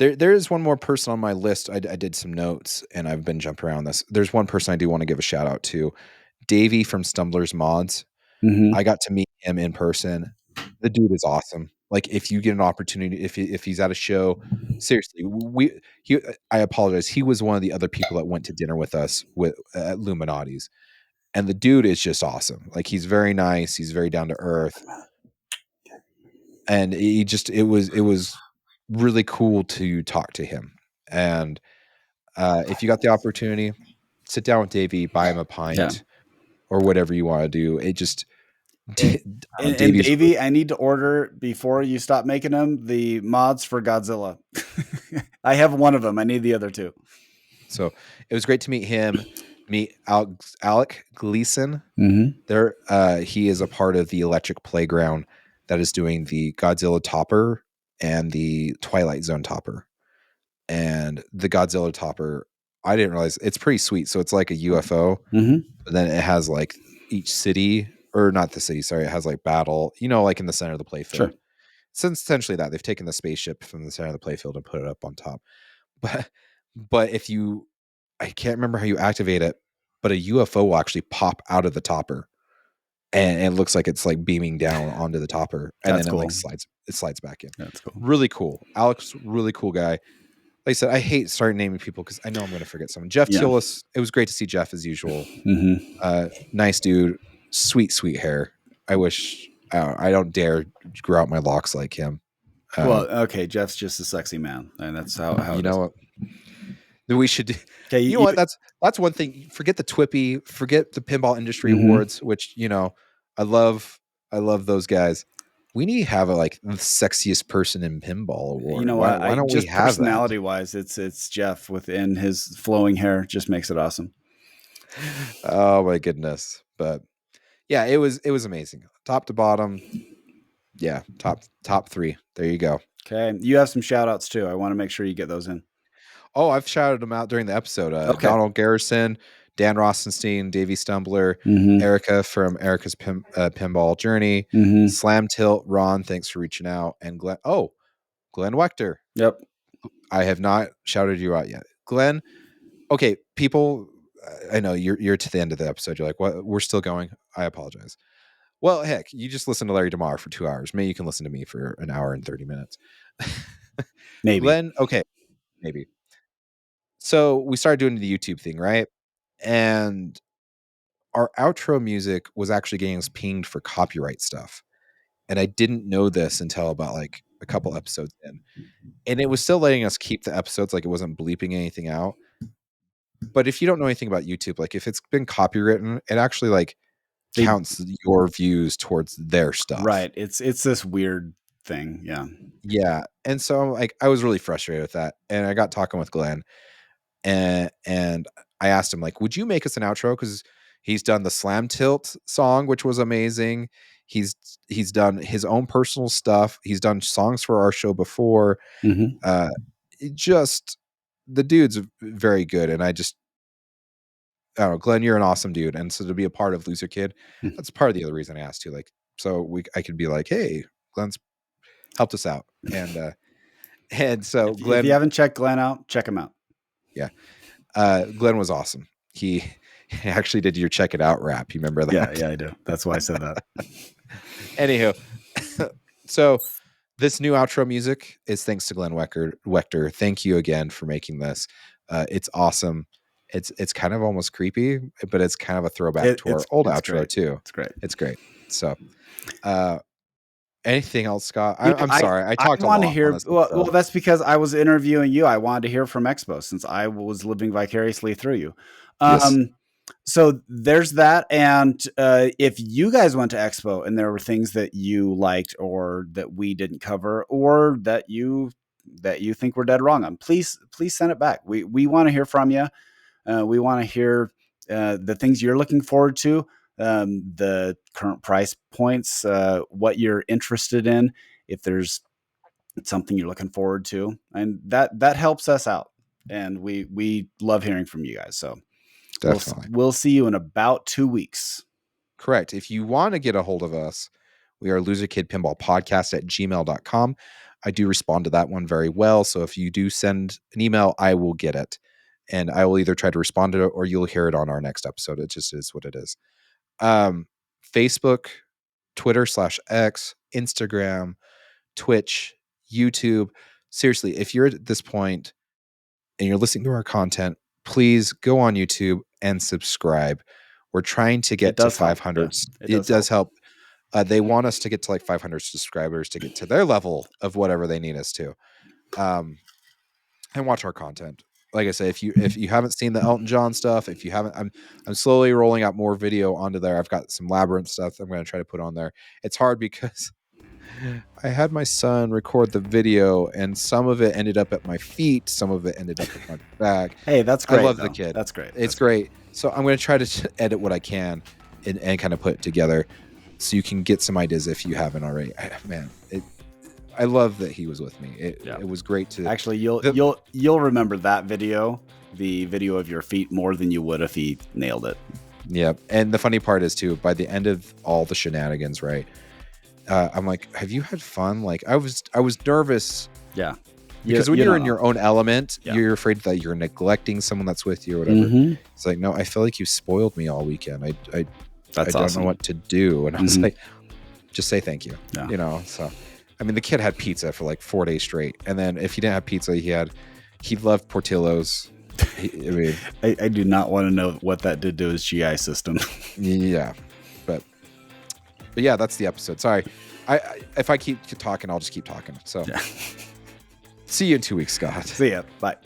There is one more person on my list. I did some notes and I've been jumping around this. There's one person I do want to give a shout out to, Davey from Stumblers Mods. I got to meet him in person. The dude is awesome. Like if you get an opportunity, if he's at a show, seriously, I apologize. He was one of the other people that went to dinner with us at Illuminati's, and the dude is just awesome. Like he's very nice. He's very down to earth, and it was really cool to talk to him. And if you got the opportunity, sit down with Davey, buy him a pint or whatever you want to do. It just. And Davey, I need to order before you stop making them the mods for Godzilla. I have one of them. I need the other two. So it was great to meet him. Meet Alec Gleason. There, he is a part of the Electric Playground that is doing the Godzilla topper and the Twilight Zone topper. And the Godzilla topper, I didn't realize it's pretty sweet. So it's like a UFO, but then it has like each city. Or not the city, sorry. It has like battle, like in the center of the playfield. Sure. So essentially that they've taken the spaceship from the center of the playfield and put it up on top. But if I can't remember how you activate it, but a UFO will actually pop out of the topper, and it looks like it's like beaming down onto the topper, and then it slides back in. That's cool. Really cool. Alex, really cool guy. like I said, I hate starting naming people because I know I'm going to forget someone. Jeff Yeah. Tillis. It was great to see Jeff as usual. Mm-hmm. Nice dude, sweet hair. I wish I don't dare grow out my locks like him. Well, okay, Jeff's just a sexy man, and that's how You it is. know what? We should do. Okay, You know what? That's one thing. Forget the Twippy. Forget the Pinball Industry Awards, which I love those guys. We need to have the sexiest person in pinball award. you know Why what? why I don't we just have that? personality wise, it's Jeff within his flowing hair just makes it awesome. Oh my goodness. But yeah, it was amazing. Top to bottom. Yeah, top 3. There you go. Okay, you have some shout outs too. I want to make sure you get those in. Oh, I've shouted them out during the episode. Okay. Donald Garrison, Dan Rosenstein, Davey Stumbler, Erica from Erica's Pinball Journey, Slam Tilt, Ron, thanks for reaching out, and Glenn Wechter. Yep. I have not shouted you out yet. Glenn, okay, people, I know you're to the end of the episode. You're like, what? We're still going. I apologize. Well, heck, you just listened to Larry DeMar for 2 hours. Maybe you can listen to me for an hour and 30 minutes. Maybe. Glenn, okay, maybe. So we started doing the YouTube thing, right? And our outro music was actually getting us pinged for copyright stuff. And I didn't know this until about a couple episodes in. And it was still letting us keep the episodes, it wasn't bleeping anything out. But if you don't know anything about YouTube, if it's been copywritten, it actually counts your views towards their stuff. Right. It's this weird thing. Yeah. Yeah. And so I was really frustrated with that. And I got talking with Glenn and I asked him, would you make us an outro? Because he's done the Slam Tilt song, which was amazing. He's done his own personal stuff. He's done songs for our show before. Just the dude's very good. And I don't know, Glenn, you're an awesome dude. And so to be a part of Loser Kid, that's part of the other reason I asked you. I could be like, hey, Glenn's helped us out. And so Glenn, if you haven't checked Glenn out, check him out. Yeah. Glenn was awesome. He actually did your check it out rap. You remember that? Yeah, I do. That's why I said that. Anywho, so this new outro music is thanks to Glenn Wechter. Thank you again for making this. It's awesome. It's kind of almost creepy, but it's kind of a throwback to our old outro great. too. It's great. It's great. So, anything else, Scott? I'm sorry. I talked a lot. To hear. Well, that's because I was interviewing you. I wanted to hear from Expo since I was living vicariously through you. Yes. So there's that. And if you guys went to Expo and there were things that you liked or that we didn't cover or that you think we're dead wrong on, please send it back. We want to hear from you. We want to hear the things you're looking forward to. The current price points, what you're interested in, if there's something you're looking forward to, and that helps us out. And we love hearing from you guys. So definitely, we'll see you in about 2 weeks. Correct. If you want to get a hold of us, we are loserkidpinballpodcast@gmail.com. I do respond to that one very well. So if you do send an email, I will get it. And I will either try to respond to it or you'll hear it on our next episode. It just is what it is. Facebook, Twitter /X, Instagram, Twitch, YouTube. Seriously, if you're at this point and you're listening to our content, please go on YouTube and subscribe. We're trying to get to 500. Yeah, it does help. They want us to get to 500 subscribers to get to their level of whatever they need us to. And watch our content. Like I say, if you haven't seen the Elton John stuff, if you haven't, I'm slowly rolling out more video onto there. I've got some Labyrinth stuff I'm going to try to put on there. It's hard because I had my son record the video and some of it ended up at my feet. Some of it ended up at my back. Hey, that's great. I love the kid. That's great. It's great. So I'm going to try to edit what I can and kind of put it together so you can get some ideas if you haven't already. I love that he was with me. It was great to actually. You'll remember that video, the video of your feet, more than you would if he nailed it. Yeah, and the funny part is too, by the end of all the shenanigans, right? I'm like, have you had fun? I was nervous. Yeah, because when you're in your own element, you're afraid that you're neglecting someone that's with you or whatever. It's like, no, I feel like you spoiled me all weekend. I don't know what to do, and I was like, just say thank you. Yeah. So. I mean, the kid had pizza for 4 days straight. And then if he didn't have pizza, he he loved Portillo's. I mean, I do not want to know what that did to his GI system. yeah, but yeah, that's the episode. Sorry, if I keep talking, I'll just keep talking. So, Yeah. See you in 2 weeks, Scott. See ya. Bye.